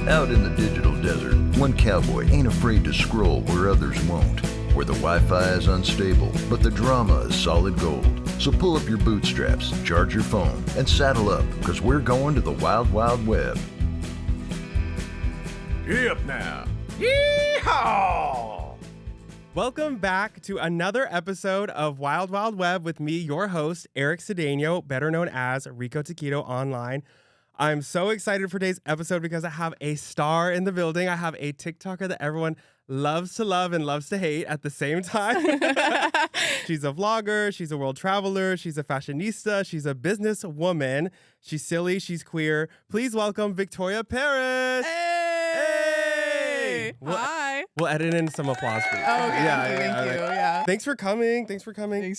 Out in the digital desert, one cowboy ain't afraid to scroll where others won't. Where the Wi-Fi is unstable, but the drama is solid gold. So pull up your bootstraps, charge your phone, and saddle up, because we're going to the Wild Wild Web. Giddy up now. Yeehaw! Welcome back to another episode of Wild Wild Web with me, your host, Eric Sedeño, better known as Rico Taquito online. I'm so excited for today's episode because I have a star in the building. I have a TikToker that everyone loves to love and loves to hate at the same time. She's a vlogger. She's a world traveler. She's a fashionista. She's a businesswoman. She's silly. She's queer. Please welcome Victoria Paris. Hey! Hi. We'll edit in some applause for you. Oh, okay. Yeah. Thank you. Yeah. Thanks for coming. Thanks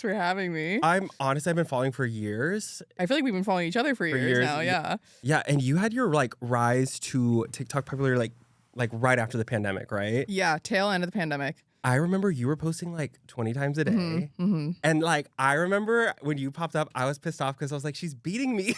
for having me. I'm honestly, I've been following for years. I feel like we've been following each other for years now. Yeah. Yeah, and you had your rise to TikTok popularity like right after the pandemic, right? Yeah, tail end of the pandemic. I remember you were posting 20 times a day. Mm-hmm. And I remember when you popped up, I was pissed off because I was like, she's beating me.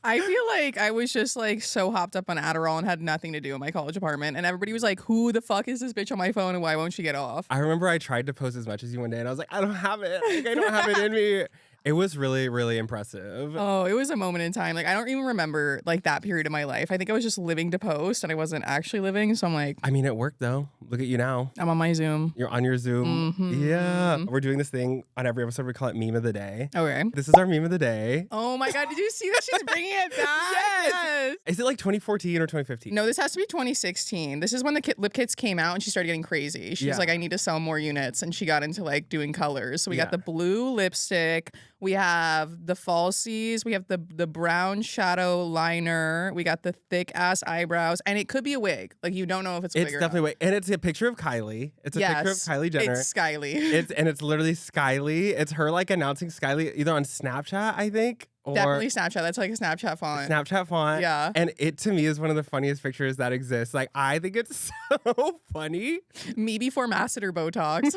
I feel like I was just so hopped up on Adderall and had nothing to do in my college apartment. And everybody was like, who the fuck is this bitch on my phone and why won't she get off? I remember I tried to post as much as you one day and I was like, I don't have it. I don't have it in me. It was really, really impressive. Oh, it was a moment in time. I don't even remember that period of my life. I think I was just living to post and I wasn't actually living. So I'm like, I mean, it worked though. Look at you now. I'm on my Zoom. You're on your Zoom. Mm-hmm. Yeah. We're doing this thing on every episode. We call it Meme of the Day. Okay. This is our Meme of the Day. Oh my God. Did you see that she's bringing it back? Yes. Is it 2014 or 2015? No, this has to be 2016. This is when the lip kits came out and she started getting crazy. She's like, I need to sell more units. And she got into doing colors. So we got the blue lipstick. We have the falsies. We have the brown shadow liner. We got the thick ass eyebrows. And it could be a wig. You don't know if it's a wig or not. It's definitely a wig. And it's a picture of Kylie. It's a picture of Kylie Jenner. It's Skylie. It's literally Skylie. It's her announcing Skylie either on Snapchat, I think. Or definitely Snapchat. That's a Snapchat font. Snapchat font. Yeah. And it to me is one of the funniest pictures that exists. I think it's so funny. Me before masseter Botox.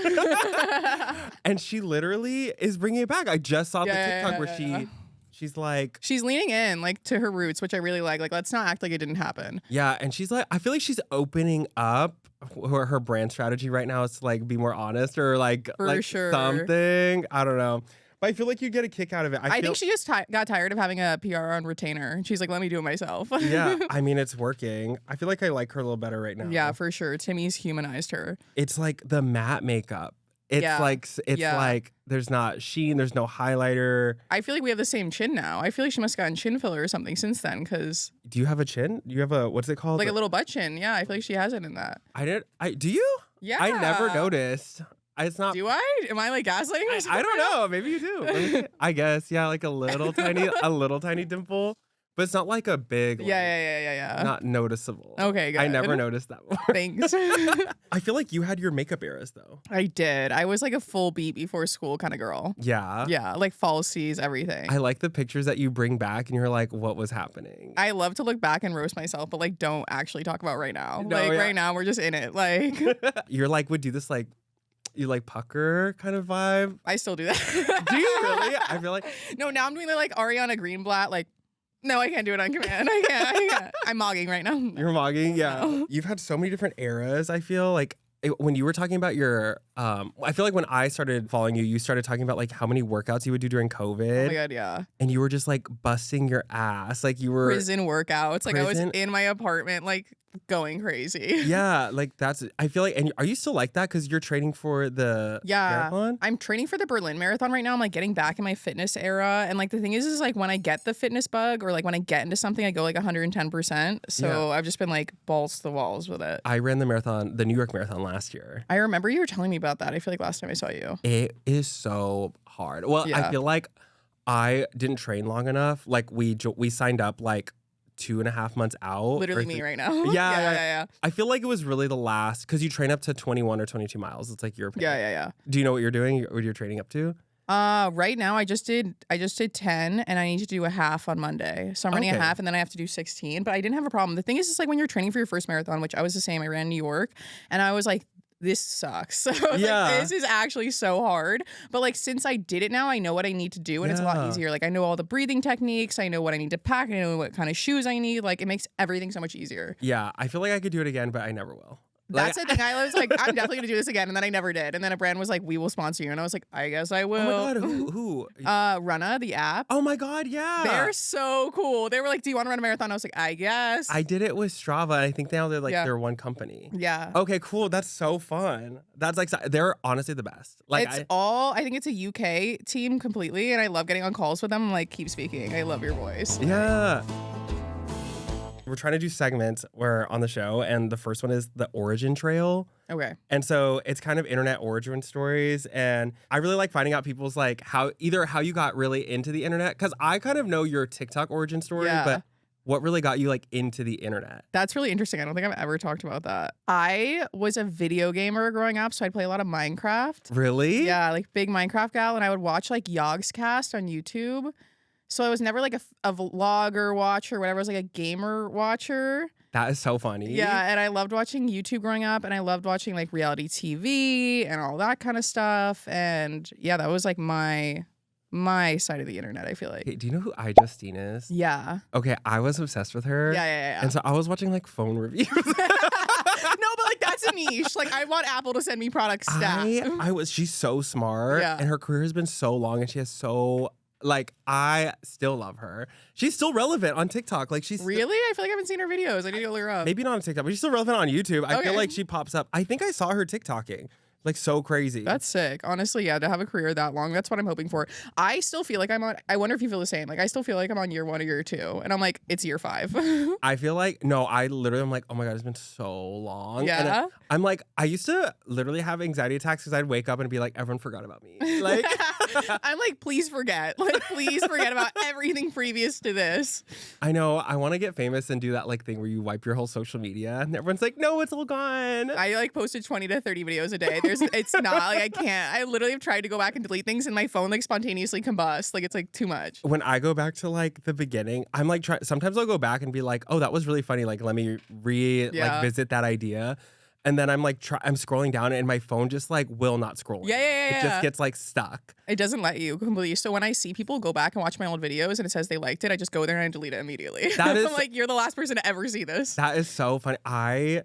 And she literally is bringing it back. I just saw the TikTok where she's leaning in to her roots, which I really like. Let's not act like it didn't happen. Yeah. And she's I feel like she's opening up her brand strategy right now is to be more honest or For sure. something. I don't know. But I feel like you get a kick out of it. I think she just got tired of having a PR on retainer. And she's like, let me do it myself. Yeah, I mean, it's working. I feel like I like her a little better right now. Yeah, for sure. Timmy's humanized her. It's the matte makeup. It's there's not sheen, there's no highlighter. I feel like we have the same chin now. I feel like she must have gotten chin filler or something since then. Because do you have a chin? Do you have what's it called? A little butt chin. Yeah, I feel like she has it in that. Do you? Yeah. I never noticed. It's not. Do I? Am I gaslighting? I don't know. Maybe you do. I guess. Yeah, a little tiny dimple. But it's not a big. Yeah. Not noticeable. Okay, good. I never noticed that one. Thanks. I feel like you had your makeup eras though. I did. I was a full beat before school kind of girl. Yeah. Yeah, falsies, everything. I like the pictures that you bring back and you're what was happening? I love to look back and roast myself, but don't actually talk about right now. No, right now we're just in it. You're would do this you pucker kind of vibe? I still do that. Do you really? I feel No, now I'm doing the Ariana Greenblatt, no, I can't do it on command. I can't. I'm mogging right now. You're mogging? Yeah. No. You've had so many different eras, I feel when you were talking about your, I feel when I started following you, you started talking about how many workouts you would do during COVID. Oh my God, yeah. And you were just busting your ass. You were. Prison workouts. I was in my apartment, going crazy. Yeah, that's, I feel and are you still like that? Because you're training for the marathon? I'm training for the Berlin Marathon right now. I'm getting back in my fitness era. And the thing is when I get the fitness bug or when I get into something, I go 110%. So I've just been balls to the walls with it. I ran the New York Marathon last year. I remember you were telling me about that. I feel last time I saw you. It is so hard. Well, I feel I didn't train long enough. We signed up 2.5 months out. Literally me right now. Yeah. I feel it was really the last, because you train up to 21 or 22 miles. It's your opinion. Yeah. Do you know what you're doing? What you're training up to? Right now I just did 10 and I need to do a half on Monday. So I'm running a half and then I have to do 16, but I didn't have a problem. The thing is when you're training for your first marathon, which I was the same, I ran New York and I was this sucks. So I was like, this is actually so hard. But like, since I did it now, I know what I need to do, and it's a lot easier. Like, I know all the breathing techniques. I know what I need to pack. I know what kind of shoes I need. Like, it makes everything so much easier. Yeah, I feel like I could do it again, but I never will. That's the thing. I was like, I'm definitely gonna do this again, and then I never did. And then a brand was like, "We will sponsor you," and I was like, "I guess I will." Oh my god, who? Runna, the app. Oh my god, yeah. They're so cool. They were like, "Do you want to run a marathon?" I was like, "I guess." I did it with Strava. I think now they're like they're one company. Yeah. Okay, cool. That's so fun. That's like they're honestly the best. Like I think it's a UK team completely, and I love getting on calls with them. I'm like, keep speaking. I love your voice. Yeah. We're trying to do segments where on the show, and the first one is the origin trail. Okay. And so it's kind of internet origin stories, and I really like finding out people's like how you got really into the internet, because I kind of know your TikTok origin story, but what really got you like into the internet? That's really interesting. I don't think I've ever talked about that. I was a video gamer growing up, so I'd play a lot of Minecraft. Really? Yeah, like big Minecraft gal, and I would watch like Yogscast on YouTube. So I was never like a vlogger watcher or whatever. I was like a gamer watcher. That is so funny. Yeah, and I loved watching YouTube growing up, and I loved watching like reality TV and all that kind of stuff. And yeah, that was like my side of the internet, I feel like. Hey, do you know who iJustine is? Yeah. Okay, I was obsessed with her. Yeah. And so I was watching like phone reviews. No, but like that's a niche. Like I want Apple to send me product stats. She's so smart. Yeah. And her career has been so long, and she has so like, I still love her. She's still relevant on TikTok. Like she's really? I feel like I haven't seen her videos. I need to look her up. Maybe not on TikTok, but she's still relevant on YouTube. I feel like she pops up. I think I saw her TikToking. Like so crazy. That's sick. Honestly, yeah, to have a career that long, that's what I'm hoping for. I still feel like I wonder if you feel the same. Like I still feel like I'm on year 1 or year 2. And I'm like, it's year 5. I feel like, no, I literally am like, oh my God, it's been so long. Yeah. And I'm like, I used to literally have anxiety attacks because I'd wake up and be like, everyone forgot about me. Like, I'm like, please forget. Like, please forget about everything previous to this. I know. I want to get famous and do that like thing where you wipe your whole social media and everyone's like, no, it's all gone. I like posted 20 to 30 videos a day. It's not like I can't. I literally have tried to go back and delete things and my phone like spontaneously combusts. Like it's like too much. When I go back to like the beginning, I'm like sometimes I'll go back and be like, oh, that was really funny. Like let me like visit that idea. And then I'm like, I'm scrolling down and my phone just like will not scroll. Yeah. It just gets like stuck. It doesn't let you completely. So when I see people go back and watch my old videos and it says they liked it, I just go there and I delete it immediately. That is, I'm like, you're the last person to ever see this. That is so funny.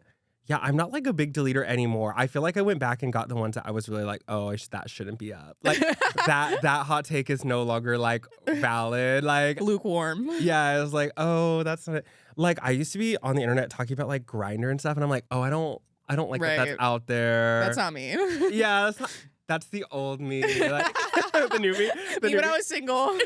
I'm not like a big deleter anymore. I feel like I went back and got the ones that I was really like, oh, that shouldn't be up. Like that hot take is no longer like valid. Like lukewarm. Yeah, I was like, oh, that's not it. Like I used to be on the internet talking about like Grindr and stuff, and I'm like, oh, I don't like that that's out there. That's not me. Yeah, that's the old me. Like, the new me. When I was single.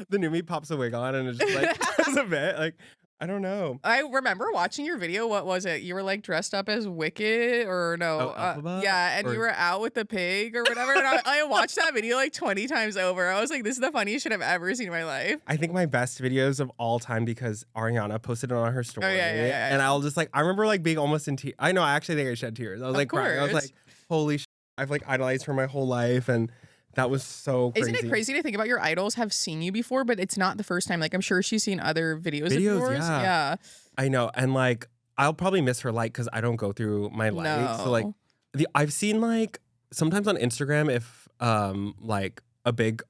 The new me pops a wig on and it's just like does a bit like. I don't know. I remember watching your video. What was it? You were like dressed up as Wicked or no? Yeah, and you were out with the pig or whatever. And I watched that video like 20 times over. I was like, this is the funniest shit I've ever seen in my life. I think my best videos of all time because Ariana posted it on her story. Oh, yeah. And I'll just like, I remember like being almost in tears. I know, I actually think I shed tears. I was like crying. I was like, holy shit. I've like idolized her my whole life. And that was so crazy. Isn't it crazy to think about your idols have seen you before, but it's not the first time? Like, I'm sure she's seen other videos of yours. Yeah. I know. And like, I'll probably miss her like because I don't go through my likes. So like, I've seen like sometimes on Instagram if like a big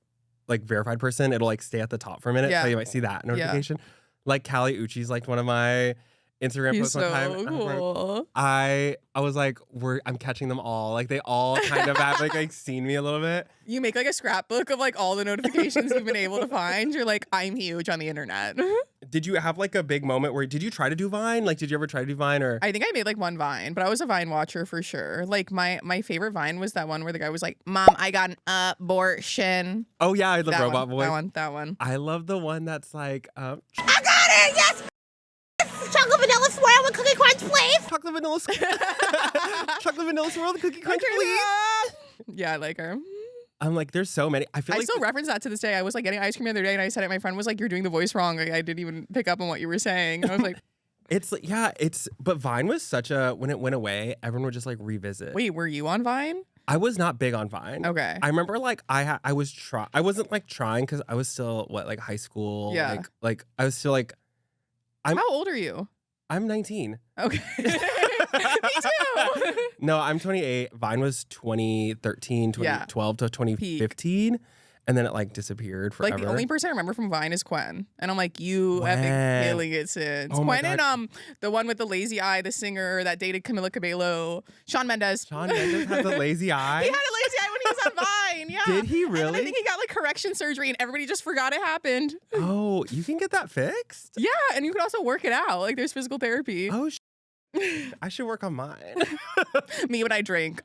like verified person, it'll like stay at the top for a minute. So you might see that notification. Like Callie Uchis liked one of my Instagram posts one time. Cool. I was like, I'm catching them all. Like they all kind of have like seen me a little bit. You make like a scrapbook of like all the notifications you've been able to find. You're like, I'm huge on the internet. Did you have like a big moment where did you try to do Vine? Like, did you ever try to do Vine or? I think I made like one Vine, but I was a Vine watcher for sure. Like my favorite Vine was that one where the guy was like, Mom, I got an abortion. Oh yeah, I love Robot Boy. Voice. That one. I love the one that's like, I got it, yes! Chocolate vanilla swirl with cookie crunch, please. Chocolate vanilla swirl with cookie crunch, please. Yeah, I like her. I'm like, there's so many. I still reference that to this day. I was like getting ice cream the other day and I said it. My friend was like, you're doing the voice wrong. Like, I didn't even pick up on what you were saying. I was like, but Vine was such a, when it went away, everyone would just like revisit. Wait, were you on Vine? I was not big on Vine. Okay. I remember like I wasn't like trying because I was still like high school. Yeah. Like I was still like, how old are you? I'm 19. Okay. Me too. No, I'm 28. Vine was 2013, 2012 to 2015. And then it like disappeared forever. Like the only person I remember from Vine is Quen. And I'm like, you have been killing it since. Oh my Quen God. and the one with the lazy eye, the singer that dated Camila Cabello, Shawn Mendes. Shawn Mendes had the lazy eye. He had a lazy eye when he was on Vine. Yeah. Did he And then I really? think he got like correction surgery and everybody just forgot it happened. Oh, you can get that fixed? Yeah. And you can also work it out. Like there's physical therapy. Oh, I should work on mine. Me when I drink.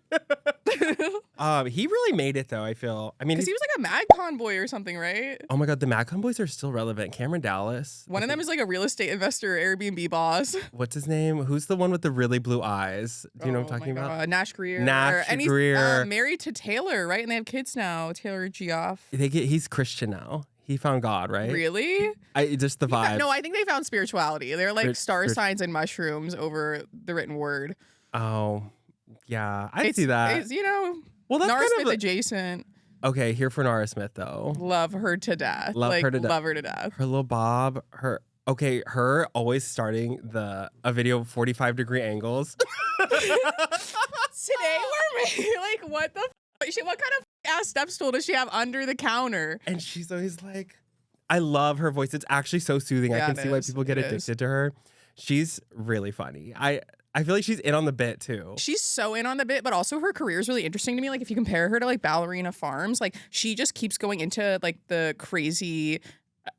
He really made it though, I feel. I mean, Because he was like a Mad Convoy or something, right? oh my God, the Mad Boys are still relevant. Cameron Dallas. One of them is like a real estate investor, Airbnb boss. What's his name? Who's the one with the really blue eyes? Do you know what I'm talking my about? God. Nash Greer. Nash and he's Greer. married to Taylor, right? And they have kids now. Taylor Geoff. He's Christian now. He found God, right? Really? Just the vibe. No, I think they found spirituality. They're like star Spirit- signs and mushrooms over the written word. Oh, yeah. I see that. It's, you know, Well, that's Nara kind Smith of adjacent. okay. Here for Nara Smith though. Love her to death. Love like, her to death. Love her to death. Her little bob. Her always starting a video of 45-degree angles. Today we're like, what the? What kind of ass step stool does she have under the counter? And she's always like, I love her voice. It's actually so soothing. I Yeah, can it see why is. people get It addicted to her. She's really funny. I feel like she's in on the bit too. She's so in on the bit, but also her career is really interesting to me. Like if you compare her to like Ballerina Farms, like she just keeps going into like the crazy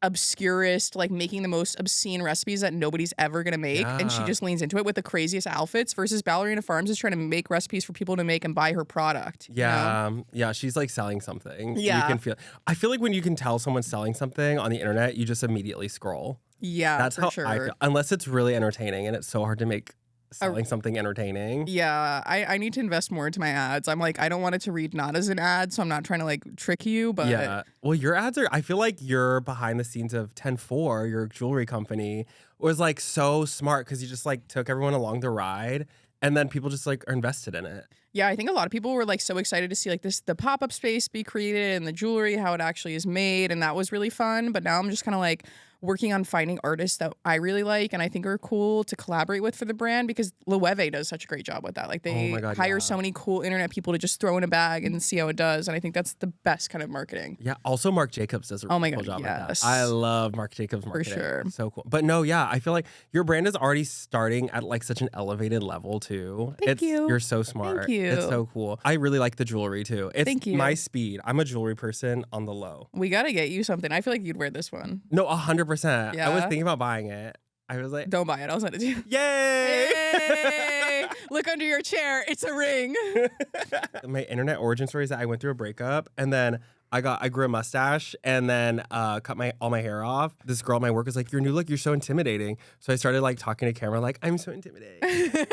obscurest, like making the most obscene recipes that nobody's ever gonna make. And she Yeah. just leans into it with the craziest outfits versus Ballerina Farms is trying to make recipes for people to make and buy her product. you know? Yeah, she's like selling something. Yeah. You can feel I feel like when you can tell someone's selling something on the internet, you just immediately scroll. Yeah, That's for how sure. I feel. Unless it's really entertaining, and it's so hard to make selling something entertaining. Yeah, I need to invest more into my ads. I'm like, I don't want it to read not as an ad, so I'm not trying to like trick you, but Yeah. Well, your ads are, I feel like your behind the scenes of 10-4, your jewelry company, was like so smart because you just like took everyone along the ride and then people just like are invested in it. yeah, I think a lot of people were like so excited to see like the pop-up space be created and the jewelry, how it actually is made, and that was really fun. But now I'm just kind of like working on finding artists that I really like and I think are cool to collaborate with for the brand because Loewe does such a great job with that. Like they my God, hire yeah. so many cool internet people to just throw in a bag and see how it does. And I think that's the best kind of marketing. Yeah. Also, Marc Jacobs does a Oh my really cool God, job with yes. that. I love Marc Jacobs marketing. sure. So cool. But no, yeah, I feel like your brand is already starting at like such an elevated level too. Thank you. You're so smart. Thank you. It's so cool. I really like the jewelry too. It's Thank you. my speed. I'm a jewelry person on the low. We got to get you something. I feel like you'd wear this one. No, 100%. I was Yeah? thinking about buying it. I was like, Don't buy it. I'll send it to you. yay! Yay! Look under your chair. It's a ring. My internet origin story is that I went through a breakup and then I grew a mustache and then cut all my hair off. This girl at my work was like, your new look, you're so intimidating. So I started like talking to camera like, I'm so intimidating.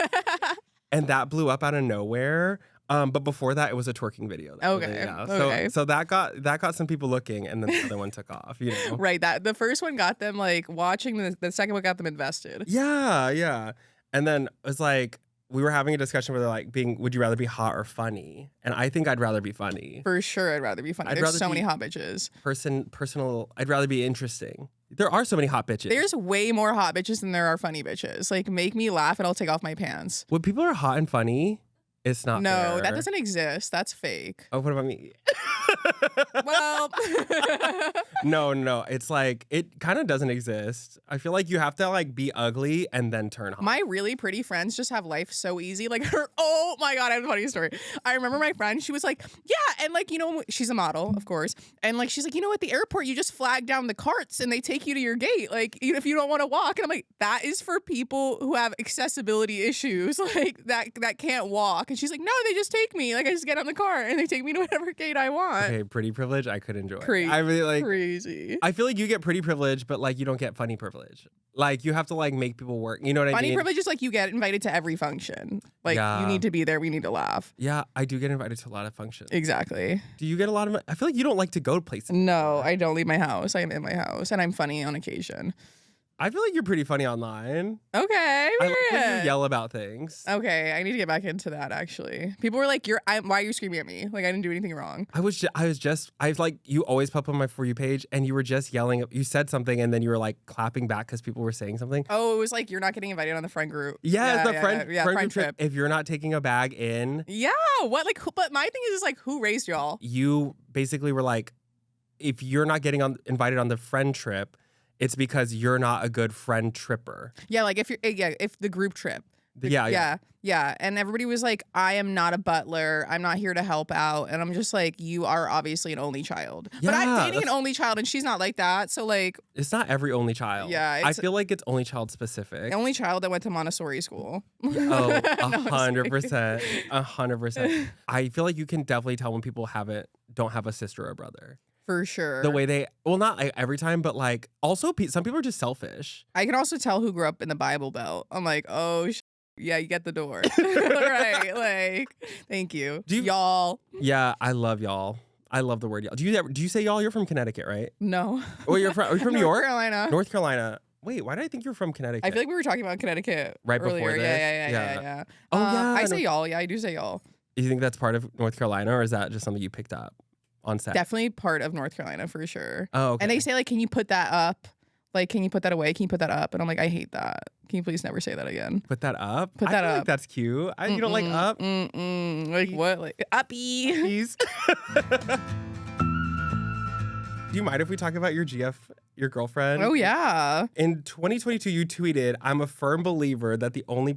And that blew up out of nowhere. But before that, it was a twerking video. Okay, Yeah. okay. So that got some people looking, and then the other one took off. You know. Right. That the first one got them like watching. The second one got them invested. Yeah. And then it was like we were having a discussion where they're like, would you rather be hot or funny? And I think I'd rather be funny. For sure, I'd rather be funny. I'd There's rather so many be- hot bitches. Personal. I'd rather be interesting. There are so many hot bitches. There's way more hot bitches than there are funny bitches. Like, make me laugh and I'll take off my pants. When people are hot and funny, it's not No, fair. that doesn't exist. That's fake. Oh, what about me? Well, No. It's like it kind of doesn't exist. I feel like you have to like be ugly and then turn hot. my really pretty friends just have life so easy. Like her, oh my God, I have a funny story. I remember my friend, she was like, yeah. And like, you know, she's a model, of course. And like, she's like, you know, at the airport, you just flag down the carts and they take you to your gate. Like, even if you don't want to walk. And I'm like, that is for people who have accessibility issues, like that can't walk. And she's like, no, they just take me. Like, I just get on the car and they take me to whatever gate I want. Okay, pretty privilege, I could enjoy. Crazy. I really like. Crazy. I feel like you get pretty privilege, but like you don't get funny privilege. Like you have to like make people work. You know what I Funny mean? privilege is like you get invited to every function. Like, Yeah. you need to be there. We need to laugh. Yeah, I do get invited to a lot of functions. Exactly. Do you get a lot of? I feel like you don't like to go to places. No, I don't leave my house. I am in my house and I'm funny on occasion. I feel like you're pretty funny online. Okay, I like when period. you yell about things. Okay, I need to get back into that. Actually, people were like, why are you screaming at me? Like I didn't do anything wrong." I was like, you always pop on my For You page, and you were just yelling. You said something, and then you were like clapping back because people were saying something. Oh, it was like you're not getting invited on the friend group. Yeah, the friend friend trip. If you're not taking a bag in, Yeah, what like? But my thing is like, who raised y'all? you basically were like, if you're not getting invited on the friend trip, it's because you're not a good friend tripper. Yeah, like if the group trip. Yeah. And everybody was like, I am not a butler. I'm not here to help out. And I'm just like, you are obviously an only child. But I'm Yeah, dating an only child and she's not like that. So like, It's not every only child. Yeah, I it's- feel like it's only child specific. only child that went to Montessori school. Oh, No, 100%. 100%. I feel like you can definitely tell when people don't have a sister or brother. For sure. The way not like every time, but like also some people are just selfish. I can also tell who grew up in the Bible Belt. I'm like, oh, yeah, you get the door. Right. Like, thank you. Y'all. Yeah, I love y'all. I love the word y'all. Do you say y'all? You're from Connecticut, right? No. Are you from New York? North Carolina. North Carolina. Wait, why did I think you're from Connecticut? I feel like we were talking about Connecticut Right earlier. before this? Yeah. Oh, yeah, I I say know. y'all. Yeah, I do say y'all. You think that's part of North Carolina, or is that just something you picked up on set? Definitely part of North Carolina for sure. Oh, okay. And they say like, can you put that up? Like, can you put that away? Can you put that up? And I'm like, I hate that. Can you please never say that again? Put that up. Put I that feel up. Like that's cute. You don't like up? Like what? Like uppy. Please. Do you mind if we talk about your your girlfriend? Oh yeah. In 2022, you tweeted, "I'm a firm believer that that only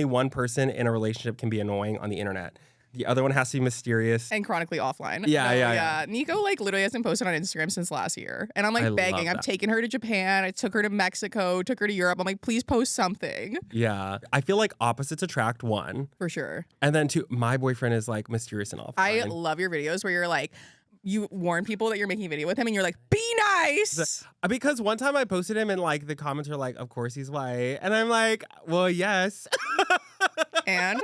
one person in a relationship can be annoying on the internet. The other one has to be mysterious." And chronically offline. Yeah. Nico like literally hasn't posted on Instagram since last year. And I'm like I love begging. I'm that. taking her to Japan. I took her to Mexico, took her to Europe. I'm like, please post something. Yeah. I feel like opposites attract, one. For sure. And then two, my boyfriend is like mysterious and offline. I love your videos where you're like, you warn people that you're making a video with him and you're like, be nice. Because one time I posted him and like the comments are like, of course he's white. And I'm like, well, yes. And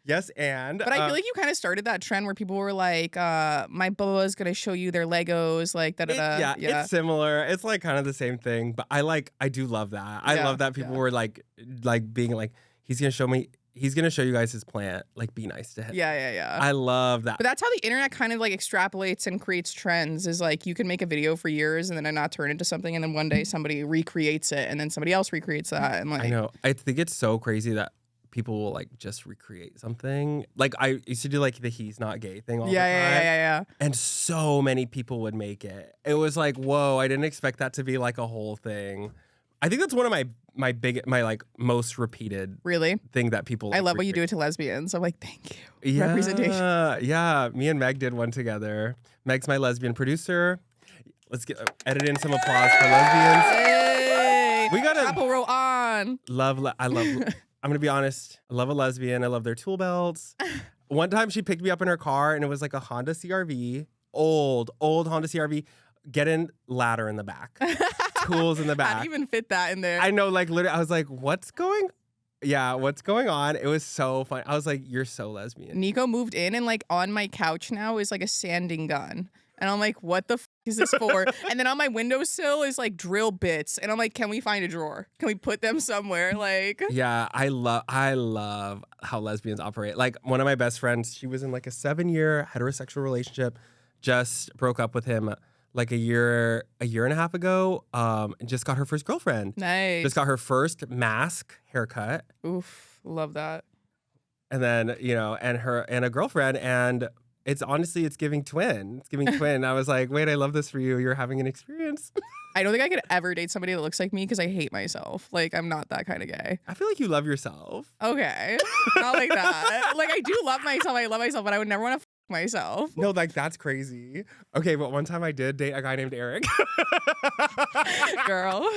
Yes, and. but I feel like you kind of started that trend where people were like, my Bubba is gonna show you their Legos, like da da da. It's similar. It's like kind of the same thing, but I do love that. I love that people were like being like, he's gonna show you guys his plant. Like, be nice to him. Yeah. I love that. But that's how the internet kind of like extrapolates and creates trends. Is like you can make a video for years and then it not turn into something, and then one day somebody recreates it, and then somebody else recreates that, and like I know. I think it's so crazy that people will like just recreate something. Like I used to do like the he's not gay thing all the time. Yeah. And so many people would make it. It was like, whoa, I didn't expect that to be like a whole thing. I think that's one of my like most repeated Really? thing that people I like, love what you do recreate. it to lesbians. I'm like, thank you. Yeah, Representation. Yeah, me and Meg did one together. Meg's my lesbian producer. Let's edit in some applause for lesbians. Hey, We gotta- Apple roll on. I'm gonna be honest. I love a lesbian. I love their tool belts. One time she picked me up in her car and it was like a Honda CRV, old Honda CRV. Get in ladder in the back, tools in the How back. do you even fit that in there? I know, like literally, I was like, what's going on? It was so fun. I was like, you're so lesbian. Nico moved in and like on my couch now is like a sanding gun. And I'm like, what the is this for? And then on my windowsill is like drill bits. And I'm like, can we find a drawer? Can we put them somewhere? Like, Yeah, I love how lesbians operate. Like one of my best friends, she was in like a 7-year heterosexual relationship, just broke up with him like a year and a half ago, and just got her first girlfriend. nice. Just got her first mask haircut, Oof, love that. and then and a girlfriend, and it's giving twin. It's giving twin. I was like, wait, I love this for you. You're having an experience. I don't think I could ever date somebody that looks like me because I hate myself. Like, I'm not that kind of gay. I feel like you love yourself. Okay. Not like that. Like, I do love myself. I love myself, but I would never want to myself. No, like that's crazy. Okay, but one time I did date a guy named Eric. Girl.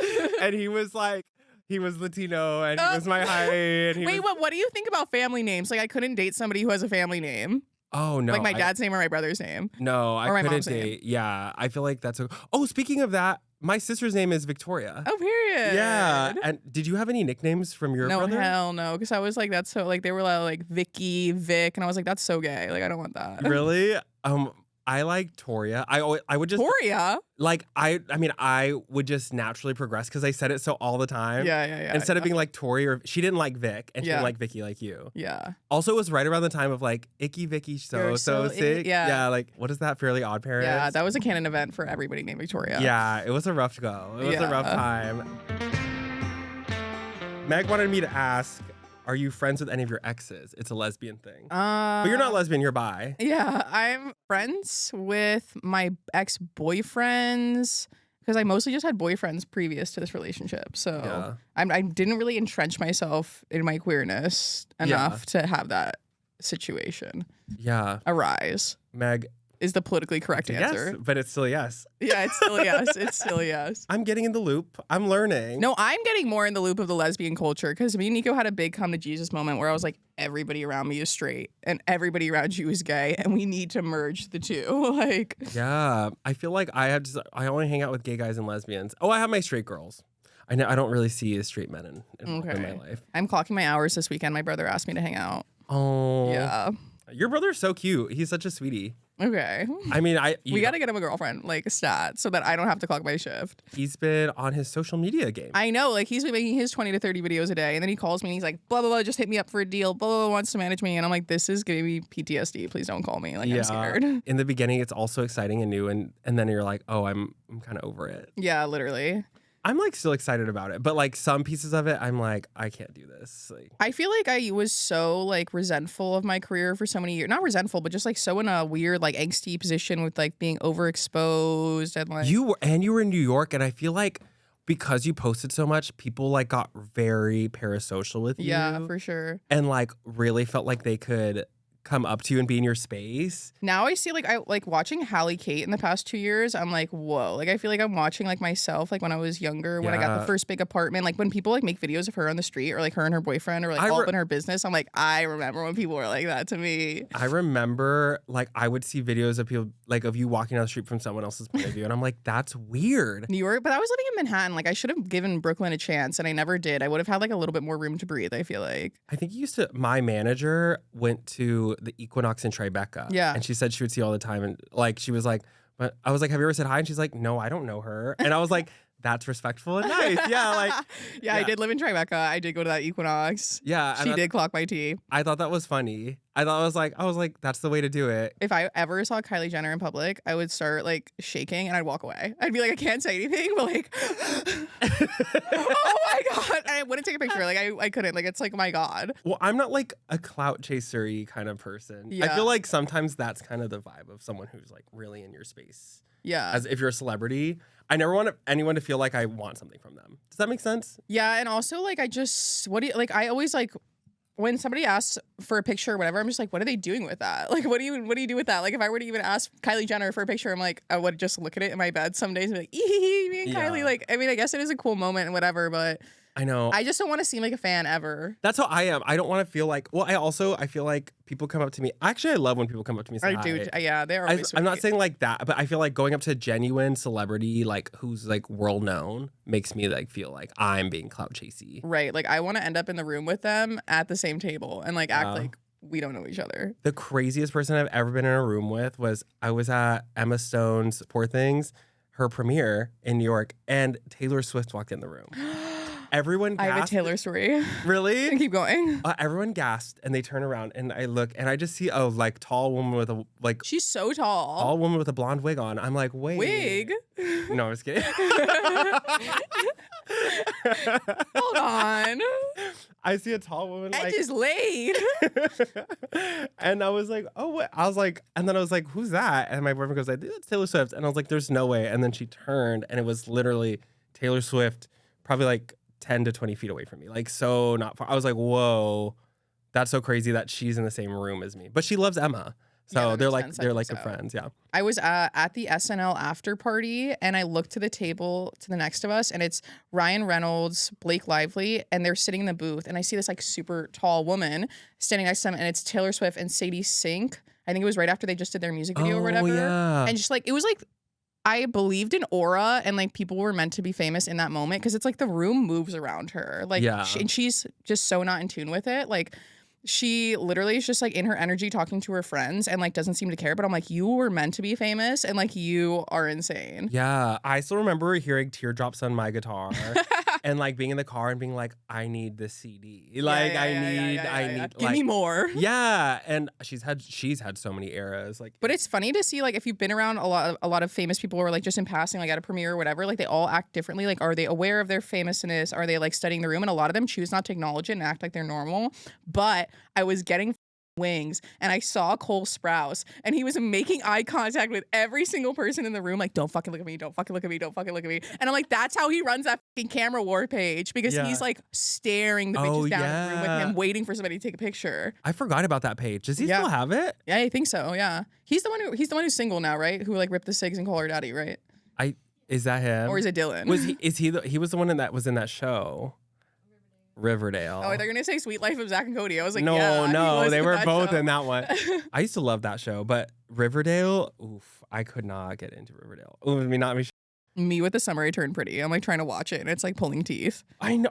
And he was Latino and he was my height. And he Wait, was, what do you think about family names? Like, I couldn't date somebody who has a family name. Oh no. Like my dad's name or my brother's name. No, I or my couldn't mom's name. date. Yeah, I feel like that's Oh, speaking of that, my sister's name is Victoria. Oh, period. Yeah. And did you have any nicknames from your No, brother? hell no. Because I was like, that's so, like, they were like Vicky, Vic. And I was like, that's so gay. Like, I don't want that. Really? I like Toria. I would just Toria. like I mean I would just naturally progress because I said it so all the time. Yeah. Instead of being like Tori, or she didn't like Vic and she Yeah. didn't like Vicky like you. Yeah. Also, it was right around the time of like Icky Vicky You're so sick. yeah. Like what is that? Fairly Odd Parents. Yeah, that was a canon event for everybody named Victoria. Yeah, it was a rough go. It was a rough time. Meg wanted me to ask, are you friends with any of your exes? It's a lesbian thing. But you're not lesbian, you're bi. Yeah, I'm friends with my ex-boyfriends because I mostly just had boyfriends previous to this relationship. So I didn't really entrench myself in my queerness enough to have that situation arise. Meg. Is the politically correct answer. Yes, but it's still yes. Yeah, it's still yes. It's still yes. I'm getting in the loop. I'm learning. No, I'm getting more in the loop of the lesbian culture because me and Nico had a big come to Jesus moment where I was like, everybody around me is straight and everybody around you is gay and we need to merge the two. Like, yeah, I feel like I only hang out with gay guys and lesbians. Oh, I have my straight girls. I don't really see straight men in my life. I'm clocking my hours this weekend. My brother asked me to hang out. Oh. Yeah. Your brother's so cute. He's such a sweetie. Okay. I mean, we got to get him a girlfriend, like stat, so that I don't have to clock my shift. He's been on his social media game. I know, like he's been making his 20 to 30 videos a day, and then he calls me and he's like, blah, blah, blah, just hit me up for a deal, blah, blah, blah, wants to manage me. And I'm like, this is giving me PTSD. Please don't call me. Like, I'm scared. In the beginning, it's all so exciting and new, and then you're like, oh, I'm kind of over it. Yeah, literally. I'm like still excited about it, but like some pieces of it, I'm like, I can't do this. Like, I feel like I was so like resentful of my career for so many years. Not resentful, but just like so in a weird like angsty position with like being overexposed and like you were in New York, and I feel like because you posted so much, people like got very parasocial with you. Yeah, for sure. And like really felt like they could come up to you and be in your space. Now I see like I like watching Hallie Kate in the past 2 years. I'm like, whoa. Like I feel like I'm watching like myself like when I was younger, when I got the first big apartment. Like when people like make videos of her on the street or like her and her boyfriend or like all up in her business. I'm like, I remember when people were like that to me. I remember like I would see videos of people like of you walking down the street from someone else's point of view, and I'm like, that's weird. New York, but I was living in Manhattan. Like I should have given Brooklyn a chance, and I never did. I would have had like a little bit more room to breathe. I feel like. I think my manager went to the Equinox in Tribeca. Yeah. And she said she would see all the time. And like, she was like, but I was like, have you ever said hi? And she's like, no, I don't know her. And I was like, that's respectful and nice. Yeah. Like, yeah, I did live in Tribeca. I did go to that Equinox. Yeah. She did clock my tea. I thought that was funny. I was like, that's the way to do it. If I ever saw Kylie Jenner in public, I would start like shaking and I'd walk away. I'd be like, I can't say anything, but like, oh my God. And I wouldn't take a picture. Like I couldn't. Like, it's like, my God. Well, I'm not like a clout chaser-y kind of person. Yeah. I feel like sometimes that's kind of the vibe of someone who's like really in your space. Yeah. As if you're a celebrity. I never want anyone to feel like I want something from them. Does that make sense? Yeah. And also like, I always like, when somebody asks for a picture or whatever, I'm just like, what are they doing with that? Like, what do you do with that? Like, if I were to even ask Kylie Jenner for a picture, I'm like, I would just look at it in my bed some days and be like, me and Kylie. Like, I mean, I guess it is a cool moment and whatever, but I know. I just don't want to seem like a fan ever. That's how I am. I don't want to feel like, well, I feel like people come up to me. Actually, I love when people come up to me and say hi. I do. Yeah, they're always sweet. I'm not saying like that, but I feel like going up to a genuine celebrity, like who's like world known, makes me like feel like I'm being clout chasey. Right. Like I want to end up in the room with them at the same table and like act like we don't know each other. The craziest person I've ever been in a room with was I was at Emma Stone's Poor Things, her premiere in New York, and Taylor Swift walked in the room. Everyone gasped. I have a Taylor story. Really? Keep going. Everyone gasped and they turn around and I look and I just see a like tall woman with a like She's so tall. Tall woman with a blonde wig on. I'm like, wait. Wig? No, I was kidding. Hold on. I see a tall woman Edge like is laid. and I was like, oh what? I was like, and then I was like, who's that? And my boyfriend goes like, it's Taylor Swift. And I was like, there's no way. And then she turned and it was literally Taylor Swift, probably like 10 to 20 feet away from me. Like so not far. I was like, whoa, that's so crazy that she's in the same room as me. But she loves Emma. So Yeah, they're makes like sense. good friends. Yeah. I was at the SNL after party and I looked to the table to the next of us and it's Ryan Reynolds, Blake Lively, and they're sitting in the booth and I see this like super tall woman standing next to them and it's Taylor Swift and Sadie Sink. I think it was right after they just did their music video or whatever. Yeah. And just like, it was like, I believed in aura and like people were meant to be famous in that moment because it's like the room moves around her. Like, Yeah. and she's just so not in tune with it. Like, she literally is just like in her energy talking to her friends and like doesn't seem to care. But I'm like, you were meant to be famous and like you are insane. Yeah, I still remember hearing teardrops on my guitar and like being in the car and being like, I need this CD. Like I need Give me more. Yeah, and she's had so many eras. Like, but it's funny to see like if you've been around a lot of famous people or like just in passing, like at a premiere or whatever, like they all act differently. Like, are they aware of their famousness? Are they like studying the room? And a lot of them choose not to acknowledge it and act like they're normal. But I was getting wings and I saw Cole Sprouse and he was making eye contact with every single person in the room, like, don't fucking look at me, don't fucking look at me, don't fucking look at me. And I'm like, that's how he runs that fucking camera war page, because he's like staring the bitches down in the room with him, waiting for somebody to take a picture. I forgot about that page. Does he still have it? Yeah, I think so. Yeah, he's the one who's single now, right? Who like ripped the cigs and called her daddy, right? Is that him? Or is it Dylan? He was the one that was in that show? Riverdale. Oh, they're gonna say Sweet Life of Zach and Cody. I was like, no, they were both show. in that one. I used to love that show, but Riverdale, oof, I could not get into Riverdale. Ooh, Me with the Summer I Turned Pretty. I'm like trying to watch it and it's like pulling teeth. I know.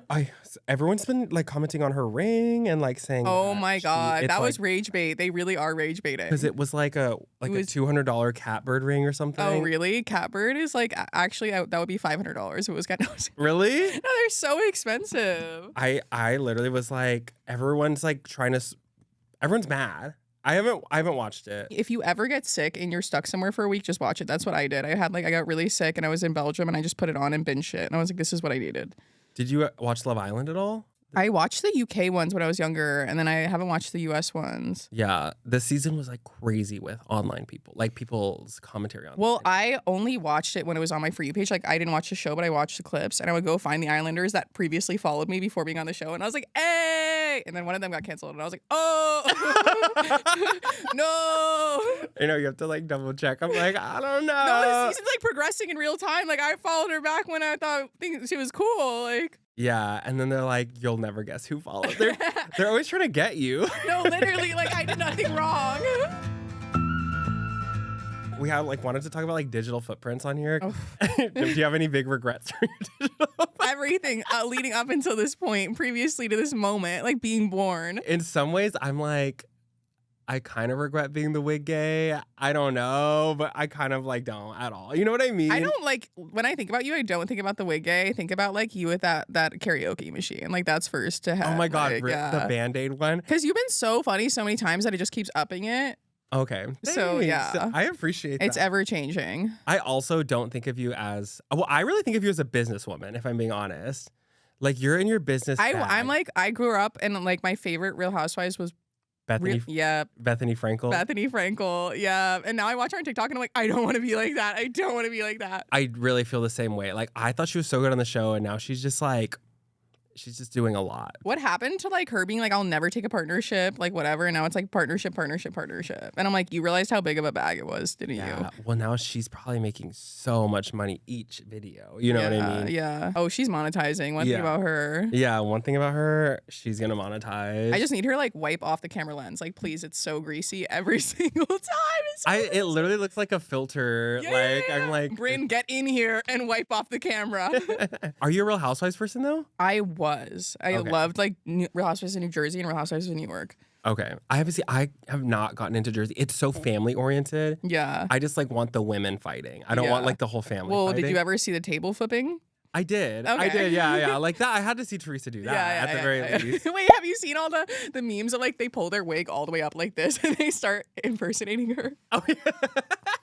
Everyone's been like commenting on her ring and like saying, oh my God, that was rage bait. They really are rage baiting. Because it was like a $200 catbird ring or something. Oh really? Catbird is like actually that would be $500 if it was cat. Really? No, they're so expensive. I literally was like, everyone's mad. I haven't watched it. If you ever get sick and you're stuck somewhere for a week, just watch it. That's what I did. I got really sick and I was in Belgium and I just put it on and binged it. And I was like, this is what I needed. Did you watch Love Island at all? I watched the UK ones when I was younger, and then I haven't watched the US ones. Yeah, the season was like crazy with online people, like people's commentary on it. Well, I only watched it when it was on my For You page. Like, I didn't watch the show, but I watched the clips, and I would go find the Islanders that previously followed me before being on the show, and I was like, hey! And then one of them got canceled, and I was like, oh! No! You know, you have to like double check. I'm like, I don't know. No, the season's like progressing in real time. Like, I followed her back when I thought she was cool. Like, yeah, and then they're like, you'll never guess who followed. They're always trying to get you. No, literally, like, I did nothing wrong. We wanted to talk about like digital footprints on here. Oh. Do you have any big regrets for your digital? Everything leading up until this point, previously to this moment, like being born. In some ways, I'm like, I kind of regret being the wig gay. I don't know, but I kind of like don't at all. You know what I mean? I don't like, when I think about you, I don't think about the wig gay. I think about like you with that karaoke machine. Like that's first to have. Oh my God, like, the Band-Aid one. Because you've been so funny so many times that it just keeps upping it. Okay. So yeah. I appreciate that. It's ever changing. I also don't think of you as, I really think of you as a businesswoman, if I'm being honest. Like you're in your business bag. I'm like, I grew up and like my favorite Real Housewives was Bethany Frankel. Bethany Frankel, yeah. And now I watch her on TikTok and I'm like, I don't want to be like that. I don't want to be like that. I really feel the same way. Like I thought she was so good on the show and now she's just doing a lot. What happened to like her being like, I'll never take a partnership, like whatever. And now it's like partnership. And I'm like, you realized how big of a bag it was, didn't you? Well, now she's probably making so much money each video. You know what I mean? Yeah. Oh, she's monetizing. One thing about her. Yeah, one thing about her, she's going to monetize. I just need her like wipe off the camera lens. Like, please, it's so greasy every single time. It literally looks like a filter. Yeah. Like, I'm like, Bryn, get in here and wipe off the camera. Are you a Real Housewives person though? I loved like Real Housewives of New Jersey and Real Housewives of New York. Okay. I have not gotten into Jersey. It's so family oriented. Yeah. I just like want the women fighting. I don't want like the whole family fighting. Did you ever see the table flipping? I did. Okay. I did. Yeah. Like that. I had to see Teresa do that at the very least. Wait, have you seen all the memes of like they pull their wig all the way up like this and they start impersonating her? Oh yeah.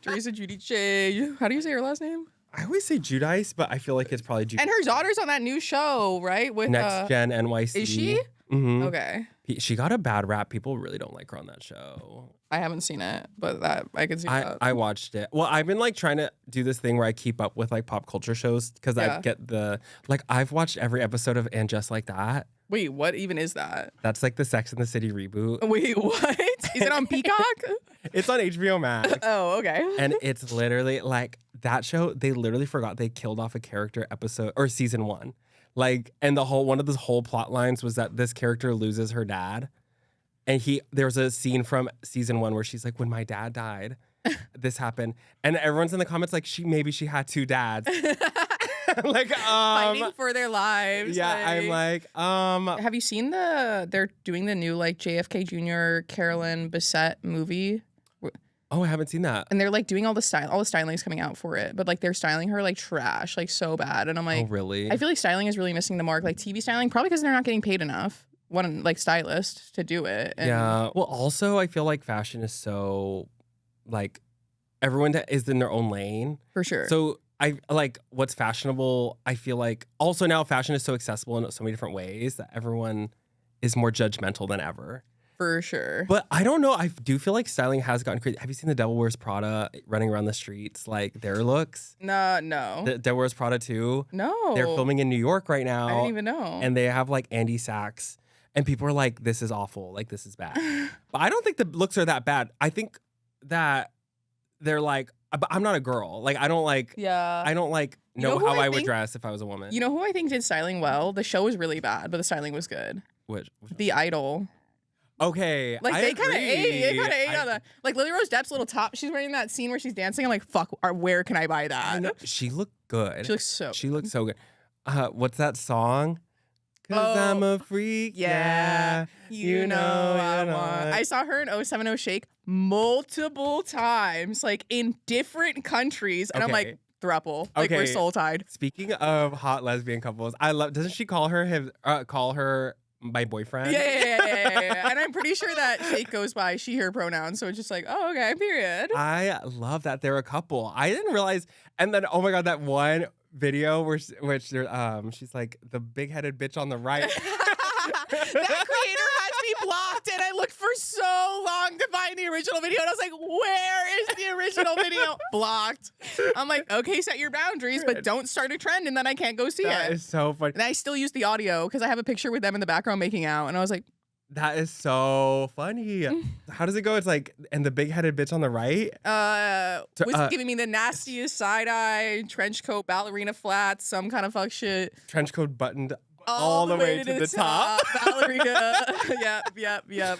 Teresa Giudice. How do you say her last name? I always say Judice, but I feel like it's probably Judice. And her daughter's on that new show, right? With Next Gen NYC. Is she? Mm-hmm. Okay. She got a bad rap. People really don't like her on that show. I haven't seen it, but that I can see that. I watched it. Well, I've been like trying to do this thing where I keep up with like pop culture shows because I get I've watched every episode of And Just Like That. Wait, what even is that? That's like the Sex and the City reboot. Wait, what? Is it on Peacock? It's on HBO Max. Oh, okay. And it's literally like that show. They literally forgot they killed off a character season 1. Like, and one of the whole plot lines was that this character loses her dad. And there's a scene from season 1 where she's like, when my dad died, this happened. And everyone's in the comments like, maybe she had 2 dads. like fighting for their lives. Yeah, I'm like Have you seen they're doing the new like JFK Jr. Carolyn Bessette movie? Oh, I haven't seen that. And they're like doing all the styling is coming out for it, but like they're styling her like trash, like so bad. And I'm like, oh really? I feel like styling is really missing the mark. Like TV styling, probably because they're not getting paid enough. One like stylist to do it. And yeah. Well, also I feel like fashion is so like everyone is in their own lane. for sure. So I like what's fashionable. I feel like also now fashion is so accessible in so many different ways that everyone is more judgmental than ever. For sure. But I don't know. I do feel like styling has gotten crazy. Have you seen the Devil Wears Prada running around the streets? Like their looks. No. The Devil Wears Prada 2. No. They're filming in New York right now. I didn't even know. And they have like Andy Sachs. And people are like, this is awful. Like this is bad. But I don't think the looks are that bad. I think that they're like, but I'm not a girl. Like I don't like. Yeah. I don't like know know who how I I would think- dress if I was a woman. You know who I think did styling well? The show was really bad, but the styling was good. Which The Idol. okay. Like I they kind of agree. ate. They kind of ate I- on the like Lily Rose Depp's little top. She's wearing that scene where she's dancing. I'm like, fuck. Where can I buy I that? know. She looked good. She looks so. She looked so good. What's that song? 'Cause I'm a freak. Yeah, you know I want. I I saw her in 070 Shake multiple times, like in different countries, and I'm Okay. like, throuple. Like we're Okay. soul tied. Speaking of hot lesbian couples, I love. Doesn't she call her my boyfriend? Yeah. And I'm pretty sure that Shake goes by she/her pronouns, so it's just like, oh, okay, period. I love that they're a couple. I didn't realize. And then, oh my god, that one video she's like the big-headed bitch on the right. That creator has me blocked, and I looked for so long to find the original video, and I was like, where is the original video? Blocked. I'm like, okay, set your boundaries, but don't start a trend, and then I can't go see That it. is so funny. And I still use the audio because I have a picture with them in the background making out, and I was like, That is so funny. How does it go? It's like, and the big-headed bitch on the right. was giving me the nastiest side eye, trench coat, ballerina flats, some kind of fuck shit. Trench coat buttoned all the way to the top. Ballerina. Yep.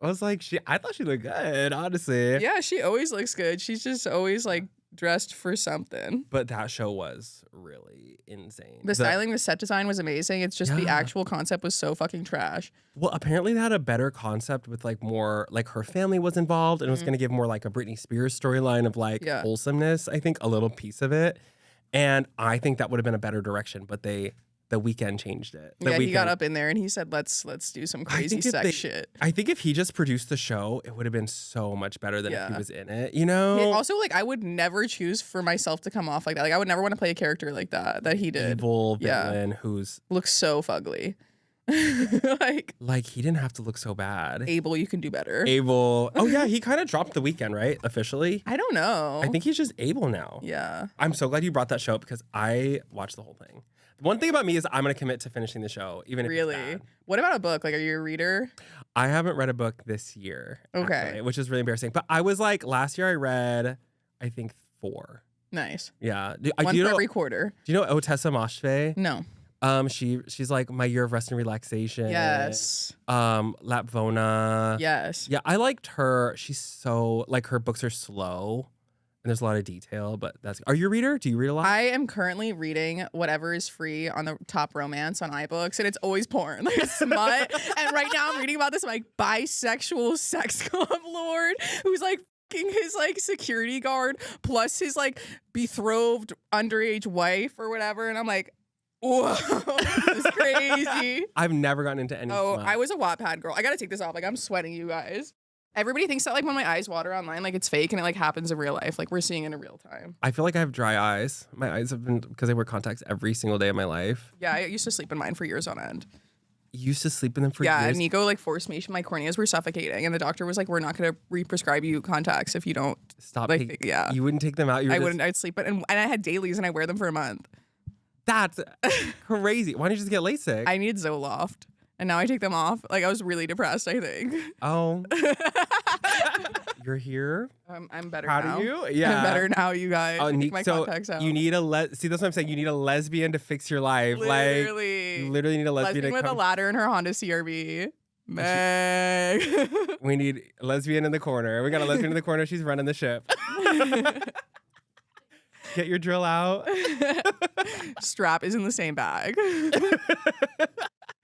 I was like, I thought she looked good, honestly. Yeah, she always looks good. She's just always like dressed for something. But that show was really insane. The styling, the set design was amazing. It's just the Yeah. actual concept was so fucking trash. Well, apparently they had a better concept with like more, like her family was involved and it was going to give more like a Britney Spears storyline of like wholesomeness, I think, a little piece of it. And I think that would have been a better direction, but the Weeknd changed it. He got up in there and he said, let's do some crazy sex shit. I think if he just produced the show, it would have been so much better than if he was in it, you know? Also, like, I would never choose for myself to come off like that. Like, I would never want to play a character like that he did. Evil villain who's... Looks so fugly. like he didn't have to look so bad. Abel, you can do better. Abel. Oh yeah, he kind of dropped The Weeknd, right? Officially. I don't know. I think he's just Abel now. Yeah. I'm so glad you brought that show up because I watched the whole thing. One thing about me is I'm gonna commit to finishing the show, even if it's bad. What about a book? Like, are you a reader? I haven't read a book this year. Okay. Actually, which is really embarrassing. But I was like, last year I read, I think 4. Nice. Yeah. One for every quarter. Do you know Otessa Moshfegh? No. She's like my year of rest and relaxation. Yes. Lapvona. Yes. Yeah, I liked her. She's so like her books are slow and there's a lot of detail, but that's are you a reader? Do you read a lot? I am currently reading whatever is free on the top romance on iBooks, and it's always porn. Like it's smut. And right now I'm reading about this like bisexual sex club lord who's like his like security guard plus his like betrothed underage wife or whatever. And I'm like, whoa, this is crazy. I've never gotten into any smut. I was a Wattpad girl. I gotta take this off. Like I'm sweating, you guys. Everybody thinks that like when my eyes water online, like it's fake and it like happens in real life. Like we're seeing it in real time. I feel like I have dry eyes. My eyes have been because I wear contacts every single day of my life. Yeah, I used to sleep in mine for years on end. You used to sleep in them for Yeah, years? Nico like forced me. My corneas were suffocating, and the doctor was like, "We're not going to re-prescribe you contacts if you don't Stop. Like, yeah, You wouldn't take them out? I wouldn't. I'd sleep, and I had dailies, and I wear them for a month. That's crazy. Why don't you just get LASIK? I need Zoloft, and now I take them off. Like I was really depressed, I think. Oh. You're here. I'm better Proud now. of you. Yeah. I'm better now, you guys. Take my contacts out. You need see, that's what I'm saying. You need a lesbian to fix your life. Literally. Like, you literally need a lesbian to with a come. ladder in her Honda CRV. Meg. We need a lesbian in the corner. We got a lesbian in the corner. She's running the ship. Get your drill out. Strap is in the same bag.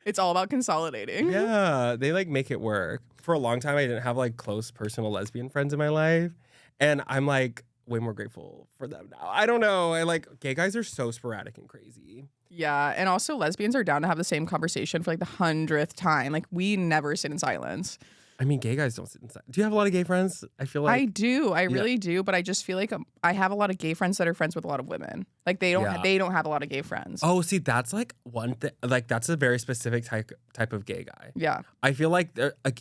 It's all about consolidating. Yeah, they like make it work. For a long time, I didn't have like close personal lesbian friends in my life. And I'm like way more grateful for them now. I don't know. I like gay guys are so sporadic and crazy. Yeah, and also lesbians are down to have the same conversation for like the 100th time. Like we never sit in silence. I mean, gay guys don't sit inside. Do you have a lot of gay friends? I feel like I do. I really do. But I just feel like I have a lot of gay friends that are friends with a lot of women. Like they don't. They don't have a lot of gay friends. Oh, see, that's like one thing. Like that's a very specific type of gay guy. Yeah. I feel like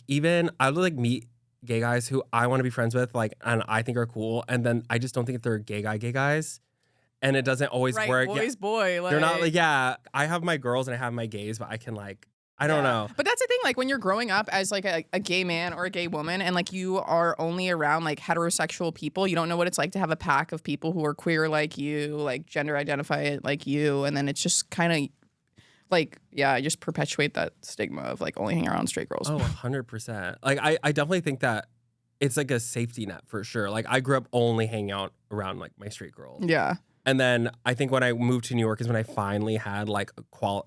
even I would like meet gay guys who I want to be friends with, like, and I think are cool, and then I just don't think that they're gay guys, and it doesn't always work. Boy. Like, they're not like I have my girls and I have my gays, but I can like. I don't know. But that's the thing, like when you're growing up as like a gay man or a gay woman and like you are only around like heterosexual people, you don't know what it's like to have a pack of people who are queer like you, like gender identify like you. And then it's just kind of like, I just perpetuate that stigma of like only hanging around straight girls. Oh, 100%. Like I definitely think that it's like a safety net for sure. Like I grew up only hanging out around like my straight girls. Yeah. And then I think when I moved to New York is when I finally had like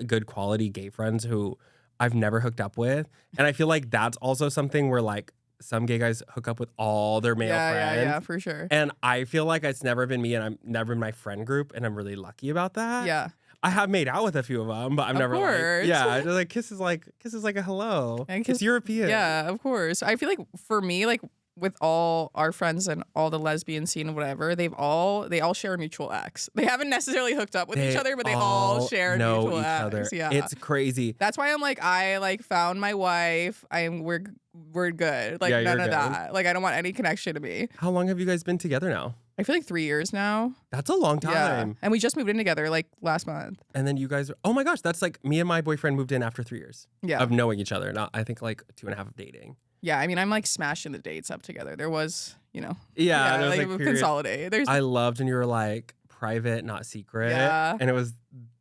good quality gay friends who I've never hooked up with. And I feel like that's also something where like some gay guys hook up with all their male friends. Yeah, for sure. And I feel like it's never been me and I'm never in my friend group. And I'm really lucky about that. Yeah. I have made out with a few of them, but I've never like, just like kisses like a hello. It's European. Yeah, of course. I feel like for me, like with all our friends and all the lesbian scene and whatever, they all share a mutual ex. They haven't necessarily hooked up with each other, but they all share mutual ex. Yeah. It's crazy. That's why I'm like, I like found my wife. We're good. Like none of that. Like I don't want any connection to me. How long have you guys been together now? I feel like 3 years now. That's a long time. Yeah. And we just moved in together like last month. And then you guys oh my gosh, that's like me and my boyfriend moved in after 3 years of knowing each other. Not I think like 2.5 of dating. Yeah, I mean, I'm like smashing the dates up together. There was, Yeah, like consolidate. I loved when you were like private, not secret. Yeah. And it was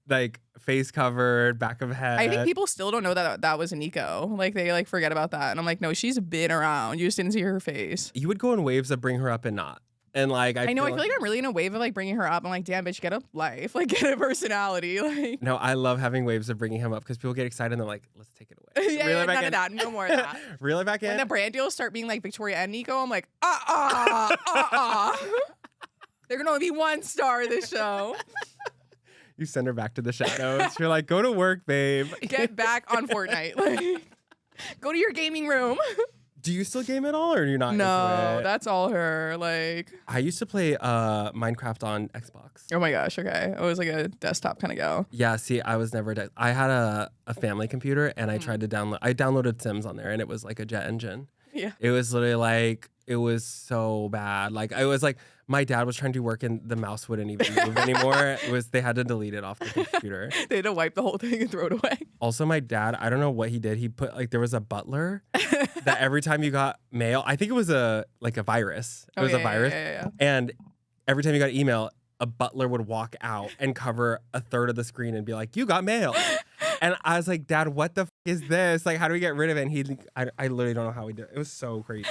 like face covered, back of head. I think people still don't know that was a Nico. Like they like forget about that. And I'm like, no, she's been around. You just didn't see her face. You would go in waves of bring her up and not. And like I know, I feel like I'm really in a wave of like bringing her up. I'm like, damn, bitch, get a life, like get a personality. Like no, I love having waves of bringing him up because people get excited and they're like, let's take it away. None of that, no more of that. Reel it back in. When the brand deals start being like Victoria and Nico, I'm like, They're gonna only be 1 star this show. You send her back to the shadows. You're like, go to work, babe. Get back on Fortnite. Like, go to your gaming room. Do you still game at all, or are you not? No, that's all her. Like I used to play Minecraft on Xbox. Oh my gosh, okay. I was like a desktop kind of gal. Yeah, see, I was never. I had a family computer, and I tried to download. I downloaded Sims on there, and it was like a jet engine. Yeah. It was literally like it was so bad. Like I was like my dad was trying to work, and the mouse wouldn't even move anymore. They had to delete it off the computer. They had to wipe the whole thing and throw it away. Also, my dad, I don't know what he did. He put like there was a butler that every time you got mail, I think it was a virus. It was a virus, yeah. And every time you got an email, a butler would walk out and cover a third of the screen and be like, "You got mail." And I was like, "Dad, what the is this? Like, how do we get rid of it?" And I literally don't know how we did it. It was so crazy.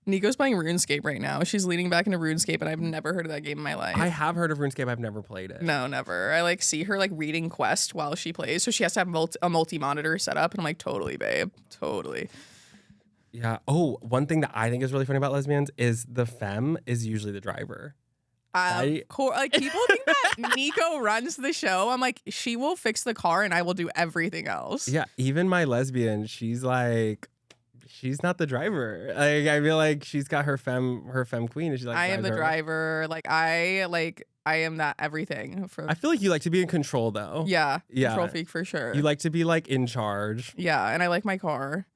Nico's playing RuneScape right now. She's leaning back into RuneScape, and I've never heard of that game in my life. I have heard of RuneScape. I've never played it. No, never. I like see her like reading Quest while she plays, so she has to have a multi-monitor set up, and I'm like, totally, babe, totally. Yeah. Oh, one thing that I think is really funny about lesbians is the femme is usually the driver. Like people think that Nico runs the show. I'm like, she will fix the car, and I will do everything else. Yeah. Even my lesbian, she's like. She's not the driver. Like I feel like she's got her femme queen, and she's like, I am the driver. I am that everything. I feel like you like to be in control, though. Yeah. Control freak for sure. You like to be like in charge. Yeah, and I like my car.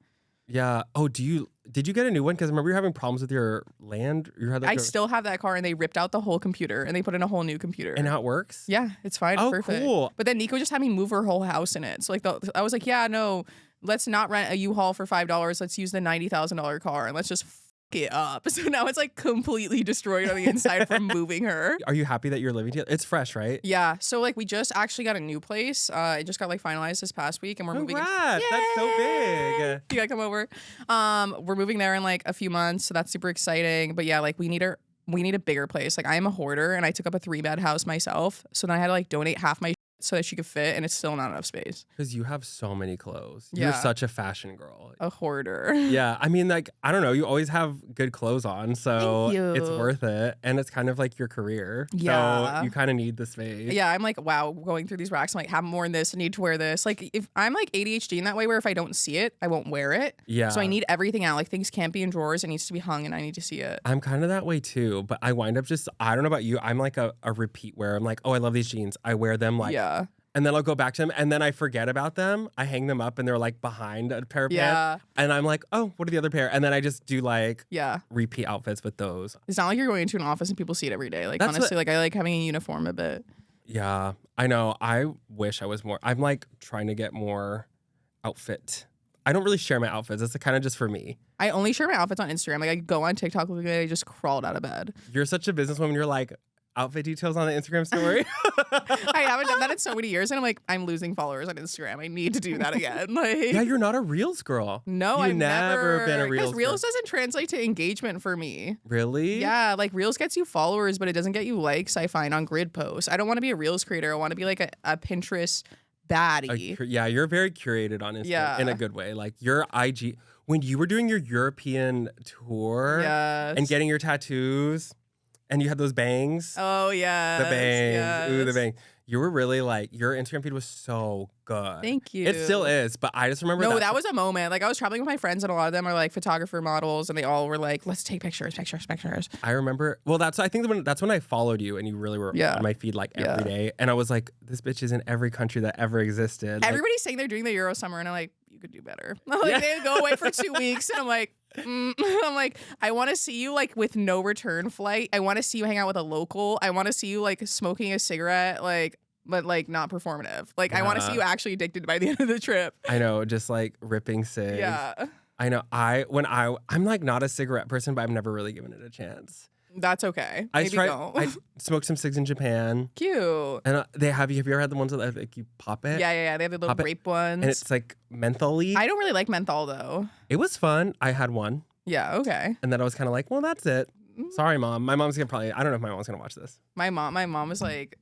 Yeah. Oh, did you get a new one? Because I remember you were having problems with your land. I still have that car, and they ripped out the whole computer, and they put in a whole new computer. And now it works? Yeah, it's fine. Oh, perfect. Cool. But then Nico just had me move her whole house in it. So like I was like, yeah, no. Let's not rent a U-Haul for $5. Let's use the $90,000 car and let's just f it up. So now it's like completely destroyed on the inside from moving her. Are you happy that you're living together? It's fresh, right? Yeah. So like we just actually got a new place. It just got like finalized this past week, and we're moving. Congrats! That's so big. You gotta come over. We're moving there in like a few months, so that's super exciting. But yeah, like we need we need a bigger place. Like I am a hoarder and I took up a 3-bed house myself. So then I had to like donate half my so that she could fit, and it's still not enough space. Because you have so many clothes. Yeah. You're such a fashion girl. A hoarder. Yeah. I mean, like, I don't know. You always have good clothes on, so Thank you. it's worth it. And it's kind of like your career. Yeah. So you kind of need the space. Yeah, I'm like, wow, going through these racks, I'm like, have more in this, I need to wear this. Like, if I'm like ADHD in that way where if I don't see it, I won't wear it. Yeah. So I need everything out. Like, things can't be in drawers. It needs to be hung, and I need to see it. I'm kind of that way too, but I wind up just, I don't know about you. I'm like a repeat wearer. I'm like, oh, I love these jeans. I wear them like, Yeah. and then I'll go back to them and then I forget about them. I hang them up and they're like behind a pair of Yeah. pants. And I'm like, oh, what are the other pair? And then I just do like Yeah. repeat outfits with those. It's not like you're going into an office and people see it every day. Like, That's honestly, like, I like having a uniform a bit. Yeah, I know. I wish I was more. I'm like trying to get more outfit. I don't really share my outfits. It's kind of just for me. I only share my outfits on Instagram. Like, I go on TikTok looking at it, I just crawled out of bed. You're such a businesswoman. You're like, outfit details on the Instagram story. I haven't done that in so many years, and I'm like, I'm losing followers on Instagram. I need to do that again. Like, Yeah, you're not a Reels girl. no, You've I've never been a Reels because Reels girl. doesn't translate to engagement for me. Really? Yeah, like Reels gets you followers, but it doesn't get you likes, I find, on grid posts. I don't want to be a Reels creator. I want to be like a Pinterest baddie. Yeah, you're very curated on Instagram Yeah. in a good way. Like your IG, when you were doing your European tour Yes. and getting your tattoos, and you had those bangs. Oh, yeah. The bangs. Ooh, the bangs. You were really like, your Instagram feed was so good. Thank you. It still is, but I just remember No, that was a moment. Like, I was traveling with my friends, and a lot of them are like photographer models, and they all were like, let's take pictures. I remember, well, I think that's when I followed you, and you really were Yeah. on my feed like every day. And I was like, this bitch is in every country that ever existed. Like, Everybody's saying they're doing the Euro summer, and I'm like, you could do better. Like, they go away for 2 weeks, and I'm like, I'm like, I want to see you like with no return flight. I want to see you hang out with a local. I want to see you like smoking a cigarette, like, but like not performative. Like, I want to see you actually addicted by the end of the trip. I know, just like ripping cigs. Yeah. I know. I'm like not a cigarette person, but I've never really given it a chance. That's okay. I Maybe tried. don't. I smoked some cigs in Japan, Cute. and have you ever had the ones that like you pop it? Yeah. They have the little Pop it, grape ones. and it's like mentholy. I don't really like menthol though. It was fun. I had one, Yeah. Okay. and then I was kind of like, well, that's it. Sorry, mom. My mom's gonna probably. I don't know if my mom's gonna watch this. My mom was like,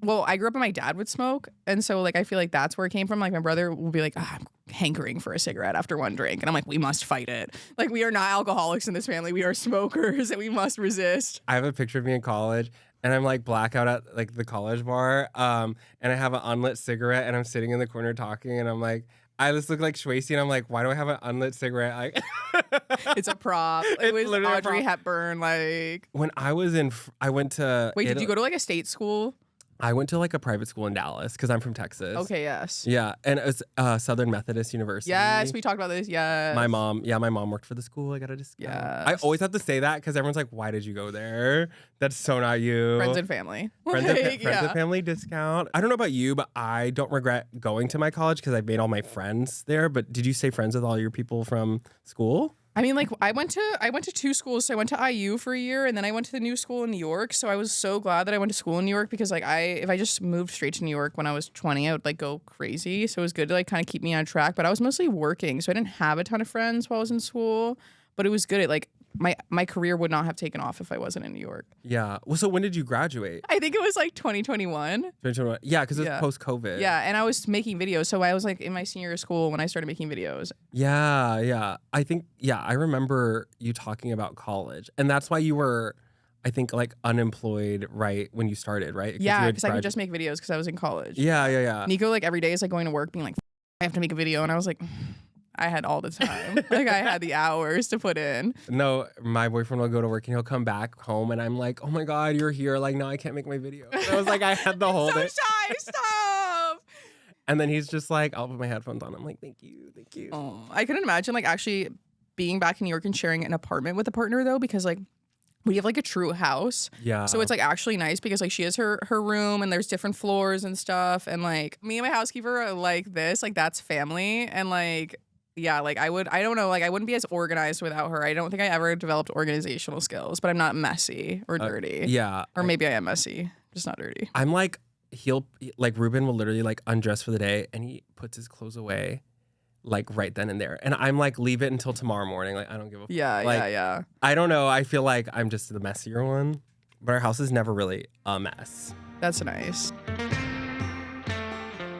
well, I grew up and my dad would smoke. And so like, I feel like that's where it came from. Like my brother will be like, I'm hankering for a cigarette after one drink. And I'm like, we must fight it. Like, we are not alcoholics in this family. We are smokers and we must resist. I have a picture of me in college, and I'm like blackout at like the college bar, and I have an unlit cigarette, and I'm sitting in the corner talking, and I'm like, I just look like Schwasey, and I'm like, why do I have an unlit cigarette? Like, It's a prop. It It's was literally a Audrey prop. Hepburn. Like, when I was I went to. wait, did Italy. you go to like a state school? I went to like a private school in Dallas because I'm from Texas. Okay, yes. Yeah, and it was Southern Methodist University. Yes, we talked about this. Yes. My mom worked for the school. I gotta just. I Yes. always have to say that because everyone's like, "Why did you go there?" That's so not you. Friends and family. Friends Like, and family discount. I don't know about you, but I don't regret going to my college because I've made all my friends there. But did you stay friends with all your people from school? I mean, like, I went to 2 schools. So I went to IU for a year, and then I went to the new school in New York. So I was so glad that I went to school in New York because, like, if I just moved straight to New York when I was 20, I would like go crazy. So it was good to like kind of keep me on track. But I was mostly working, so I didn't have a ton of friends while I was in school. But it was good. It like my career would not have taken off if I wasn't in New York. Yeah. Well, so when did you graduate? I think it was like 2021. 2021. Yeah, because it's Yeah. post-COVID. Yeah, and I was making videos. So I was like in my senior year of school when I started making videos. Yeah. I think, I remember you talking about college. And that's why you were, I think, like unemployed, right, when you started, right? Yeah, because I could just make videos because I was in college. Yeah. Nico, like every day is like going to work being like, I have to make a video. And I was like, I had all the time. Like, I had the hours to put in. No, my boyfriend will go to work and he'll come back home and I'm like, oh my God, you're here. Like, no, I can't make my video. And I was like, I had the whole So day. shy, stop. And then he's just like, I'll put my headphones on. I'm like, thank you. Oh, I couldn't imagine like actually being back in New York and sharing an apartment with a partner though, because like we have like a true house. Yeah. So it's like actually nice because like she has her room and there's different floors and stuff. And like me and my housekeeper are like this, like that's family. And like, yeah, like I don't know, like I wouldn't be as organized without her. I don't think I ever developed organizational skills, but I'm not messy or dirty. Yeah. Or maybe I am messy, just not dirty. I'm like, Ruben will literally like undress for the day and he puts his clothes away. like right then and there. And I'm like, leave it until tomorrow morning. Like, I don't give a fuck. Yeah, like, yeah. I don't know. I feel like I'm just the messier one. But our house is never really a mess. That's nice.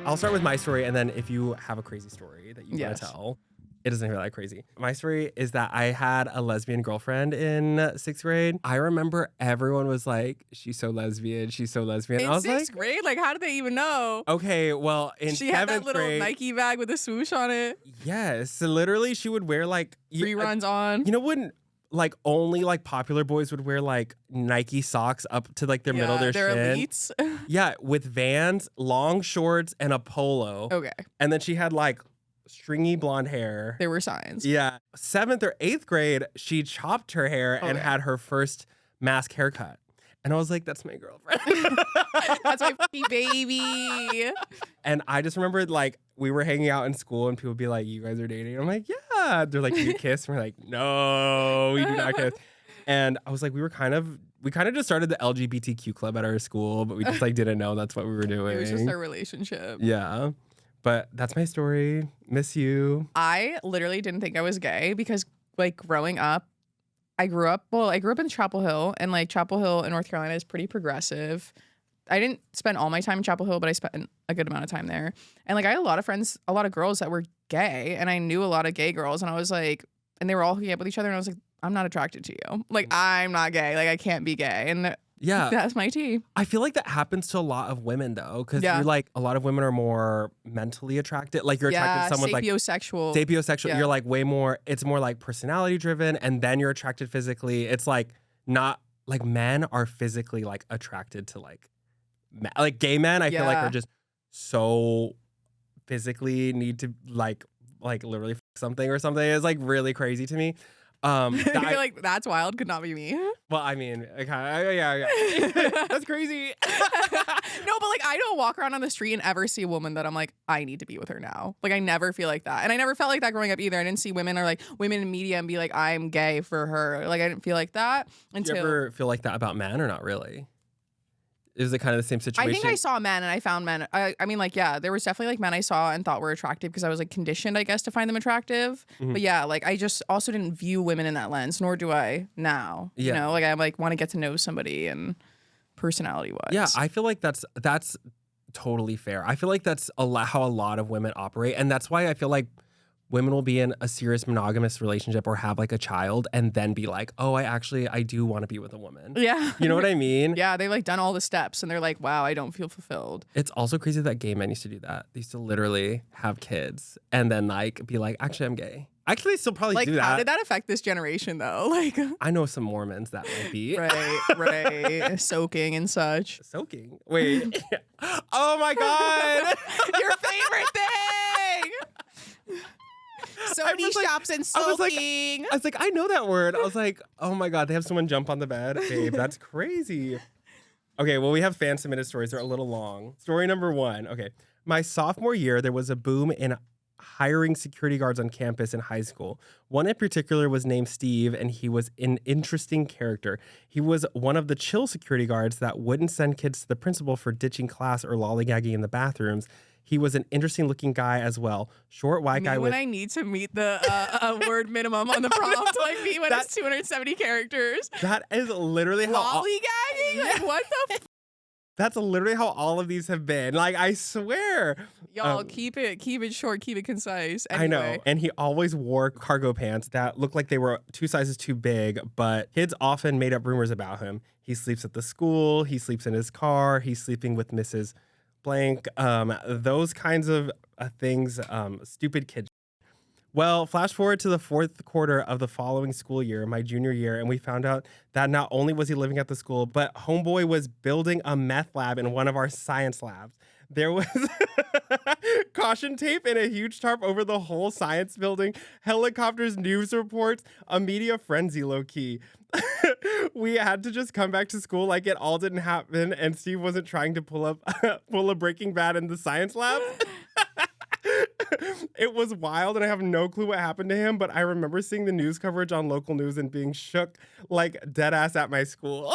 I'll start with my story, and then if you have a crazy story that you want to tell, it doesn't feel that crazy. My story is that I had a lesbian girlfriend in 6th grade. I remember everyone was like, she's so lesbian, she's so lesbian. In I was 6th grade? Like, how did they even know? Okay, well, in she 7th had that little grade, Nike bag with a swoosh on it. Yes, so literally she would wear like Reruns on. You know when like only like popular boys would wear like Nike socks up to like their middle of their they're shin? elites. Yeah, with Vans, long shorts, and a polo. Okay. And then she had like stringy blonde hair. There were signs. Yeah. 7th or 8th grade, she chopped her hair and had her first mask haircut. And I was like, that's my girlfriend. That's my baby. And I just remembered like we were hanging out in school and people would be like, you guys are dating? And I'm like, yeah. They're like, do you kiss? And we're like, no, we do not kiss. And I was like, we kind of just started the LGBTQ club at our school, but we just like didn't know that's what we were doing. It was just our relationship. Yeah. But that's my story. Miss you. I literally didn't think I was gay because like growing up, I grew up in Chapel Hill, and like Chapel Hill in North Carolina is pretty progressive. I didn't spend all my time in Chapel Hill, but I spent a good amount of time there. And like I had a lot of friends, a lot of girls that were gay, and I knew a lot of gay girls, and I was like, and they were all hooking up with each other, and I was like, I'm not attracted to you. Like, I'm not gay. Like, I can't be gay. And yeah, that's my tea. I feel like that happens to a lot of women though, because you're like, a lot of women are more mentally attracted. Like you're attracted to someone sapiosexual. Sapiosexual. Yeah. You're like way more, it's more like personality driven, and then you're attracted physically. It's like not like men are physically like attracted to like gay men. I feel like are just so physically need to like literally f something or something. It's like really crazy to me. You're like, that's wild, could not be me. Well, I mean, yeah. That's crazy. No, but like I don't walk around on the street and ever see a woman that I'm like, I need to be with her now. Like I never feel like that. And I never felt like that growing up either. I didn't see women or like women in media and be like, I'm gay for her. Like I didn't feel like that until. Do you ever feel like that about men or not really? Is it kind of the same situation? I think I saw men and I found men. I mean, like, yeah, there was definitely like men I saw and thought were attractive because I was like conditioned, I guess, to find them attractive. Mm-hmm. But yeah, like I just also didn't view women in that lens, nor do I now. Yeah. You know, like I like want to get to know somebody and personality wise. Yeah, I feel like that's totally fair. I feel like that's how a lot of women operate, and that's why I feel like women will be in a serious monogamous relationship or have like a child and then be like, oh, I do want to be with a woman. Yeah. You know what I mean? Yeah, they've like done all the steps and they're like, wow, I don't feel fulfilled. It's also crazy that gay men used to do that. They used to literally have kids and then like be like, actually, I'm gay. Actually, they still probably do that. How did that affect this generation though? Like, I know some Mormons that might be. Right. Soaking and such. Soaking? Wait. Oh my God. Your favorite thing. Sody shops and soaking. I was like, I know that word. I was like, oh my God, they have someone jump on the bed. Babe, that's crazy. Okay, well, we have fan submitted stories. They're a little long. Story number 1. Okay. My sophomore year, there was a boom in hiring security guards on campus in high school. One in particular was named Steve, and he was an interesting character. He was one of the chill security guards that wouldn't send kids to the principal for ditching class or lollygagging in the bathrooms. He was an interesting-looking guy as well. Short, white guy with... when I need to meet the word minimum on the prompt, like me when it's 270 characters. That is literally how... Lollygagging? Like, what the... That's literally how all of these have been. Like, I swear. Y'all, keep it short, keep it concise. Anyway. I know. And he always wore cargo pants that looked like they were 2 sizes too big, but kids often made up rumors about him. He sleeps at the school. He sleeps in his car. He's sleeping with Mrs. Blank. Those kinds of things. Stupid kid. Well, flash forward to the 4th quarter of the following school year, my junior year, and we found out that not only was he living at the school, but homeboy was building a meth lab in one of our science labs. There was caution tape and a huge tarp over the whole science building, helicopters, news reports, a media frenzy low-key. We had to just come back to school like it all didn't happen, and Steve wasn't trying to pull a Breaking Bad in the science lab. It was wild, and I have no clue what happened to him, but I remember seeing the news coverage on local news and being shook like dead ass at my school.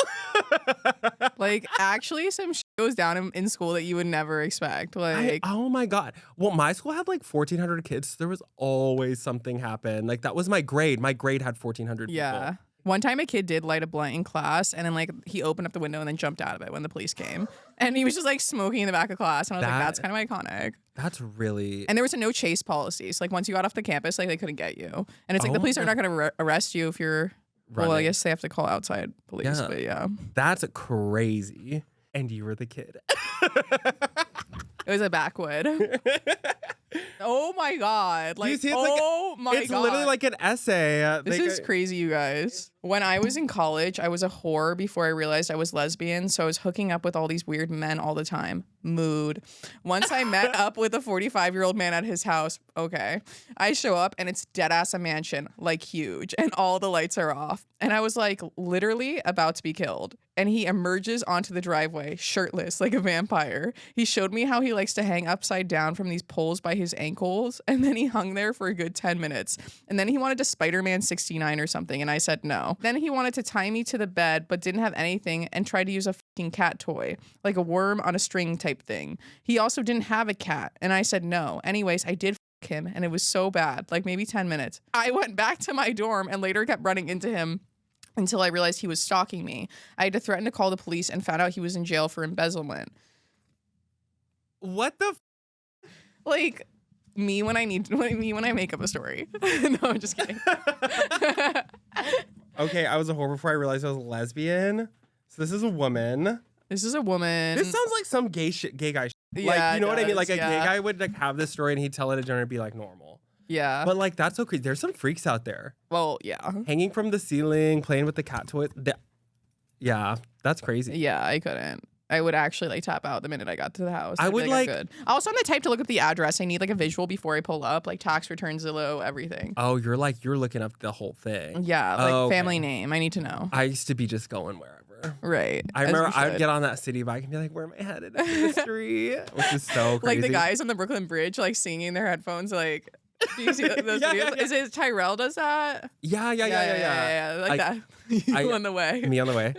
Like, actually, some shit goes down in school that you would never expect. Like, oh my God. Well, my school had like 1,400 kids. So there was always something happen. Like, that was my grade. My grade had 1,400 yeah. people. One time a kid did light a blunt in class, and then like he opened up the window and then jumped out of it when the police came. And he was just like smoking in the back of class. And I was like, that's kind of iconic. That's really... And there was a no chase policy. So like once you got off the campus, like they couldn't get you. And it's like the police are not going to arrest you if you're... Well, I guess they have to call outside police, but yeah. That's crazy. And you were the kid. It was a backwood. Oh my God. Like, my God. It's literally like an essay. This is crazy, you guys. When I was in college, I was a whore before I realized I was lesbian. So I was hooking up with all these weird men all the time. Mood. Once I met up with a 45-year-old man at his house. Okay. I show up and it's dead ass a mansion, like huge, and all the lights are off. And I was like literally about to be killed. And he emerges onto the driveway, shirtless, like a vampire. He showed me how he likes to hang upside down from these poles by his ankles. And then he hung there for a good 10 minutes. And then he wanted to Spider-Man 69 or something. And I said no. Then he wanted to tie me to the bed, but didn't have anything and tried to use a fucking cat toy, like a worm on a string type thing. He also didn't have a cat. And I said no. Anyways, I did him. And it was so bad, like maybe 10 minutes. I went back to my dorm and later kept running into him until I realized he was stalking me. I had to threaten to call the police and found out he was in jail for embezzlement. What the like me when I make up a story. No, I'm just kidding. Okay, I was a whore before I realized I was a lesbian. So this is a woman. This is a woman. This sounds like some gay guy shit. Yeah, like, you know what I mean? does, Like a yeah. gay guy would like have this story and he'd tell it at dinner and be like normal. Yeah. But like that's so crazy. There's some freaks out there. Well, yeah. Hanging from the ceiling, playing with the cat toy. Yeah, that's crazy. Yeah, I couldn't. I would actually like tap out the minute I got to the house. I I'd be would, I'm like- good. Also, I'm the type to look up the address. I need like a visual before I pull up, like tax return, Zillow, everything. Oh, you're looking up the whole thing. Yeah, like Oh, okay. family name. I need to know. I used to be just going wherever. Right. I as you remember I'd should. get on that city bike and be like, where am I headed? Up the street? Which is so crazy. Like the guys on the Brooklyn Bridge, like singing in their headphones, like. Do you see those Yeah, videos? yeah. Is it Tyrell does that? Yeah. Like that. You on the way. Me on the way.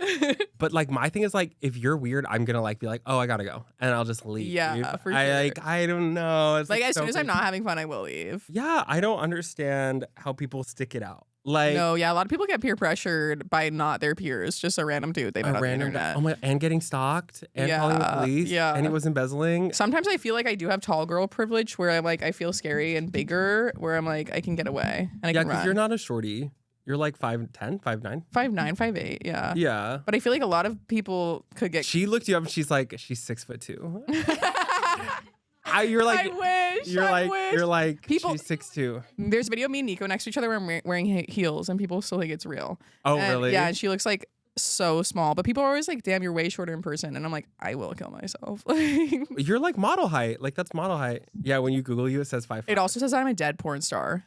But like my thing is like if you're weird, I'm gonna like be like, oh, I gotta go, and I'll just leave. Yeah, for I sure. I don't know. It's Like as so soon as I'm crazy. not having fun, I will leave. Yeah, I don't understand how people stick it out. Like No, yeah, a lot of people get peer pressured by not their peers, just a random dude they met a on the random internet. oh my, and getting stalked and calling the police. yeah. And he was embezzling. Sometimes I feel like I do have tall girl privilege where I'm like I feel scary and bigger, where I'm like I can get away and I Yeah, can because run. you're not a shorty. You're like 5'10", 5'9". 5'9", 5'8", yeah. Yeah. But I feel like a lot of people could get. She looked you up and she's like, she's 6'2". You're like, I wish. you're like, People- she's 6'2". There's a video of me and Nico next to each other where I'm wearing heels, and people still think it's real. Oh, And, really? Yeah, and she looks like so small, but people are always like, "Damn, you're way shorter in person," and I'm like, "I will kill myself." Like, You're like model height. Like that's model height. Yeah, when you Google you, it says 5'5". it also says I'm a dead porn star.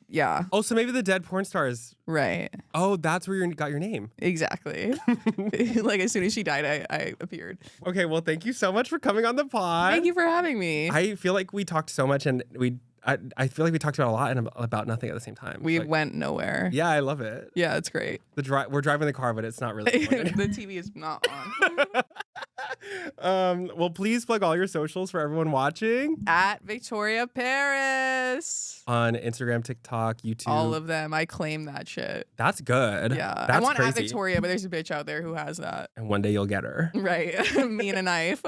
Yeah, Oh, so maybe the dead porn star is. right, Oh, that's where you got your name. exactly. Like as soon as she died, I appeared. Okay, well, thank you so much for coming on the pod. Thank you for having me. I feel like we talked so much, and I feel like we talked about a lot and about nothing at the same time. We Like, went nowhere. Yeah, I love it. Yeah, it's great. We're driving the car, but it's not really. The TV is not on. Well, please plug all your socials for everyone watching At Victoria Paris. on Instagram, TikTok, YouTube. All of them. I claim that shit. That's good. Yeah. That's I want crazy. at Victoria, but there's a bitch out there who has that. And one day you'll get her. Right. Me and a knife.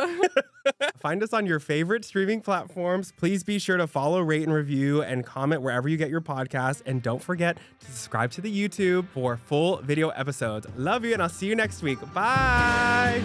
Find us on your favorite streaming platforms. Please be sure to follow, rate, and review, and comment wherever you get your podcast. And don't forget to subscribe to the YouTube for full video episodes. Love you, and I'll see you next week. Bye.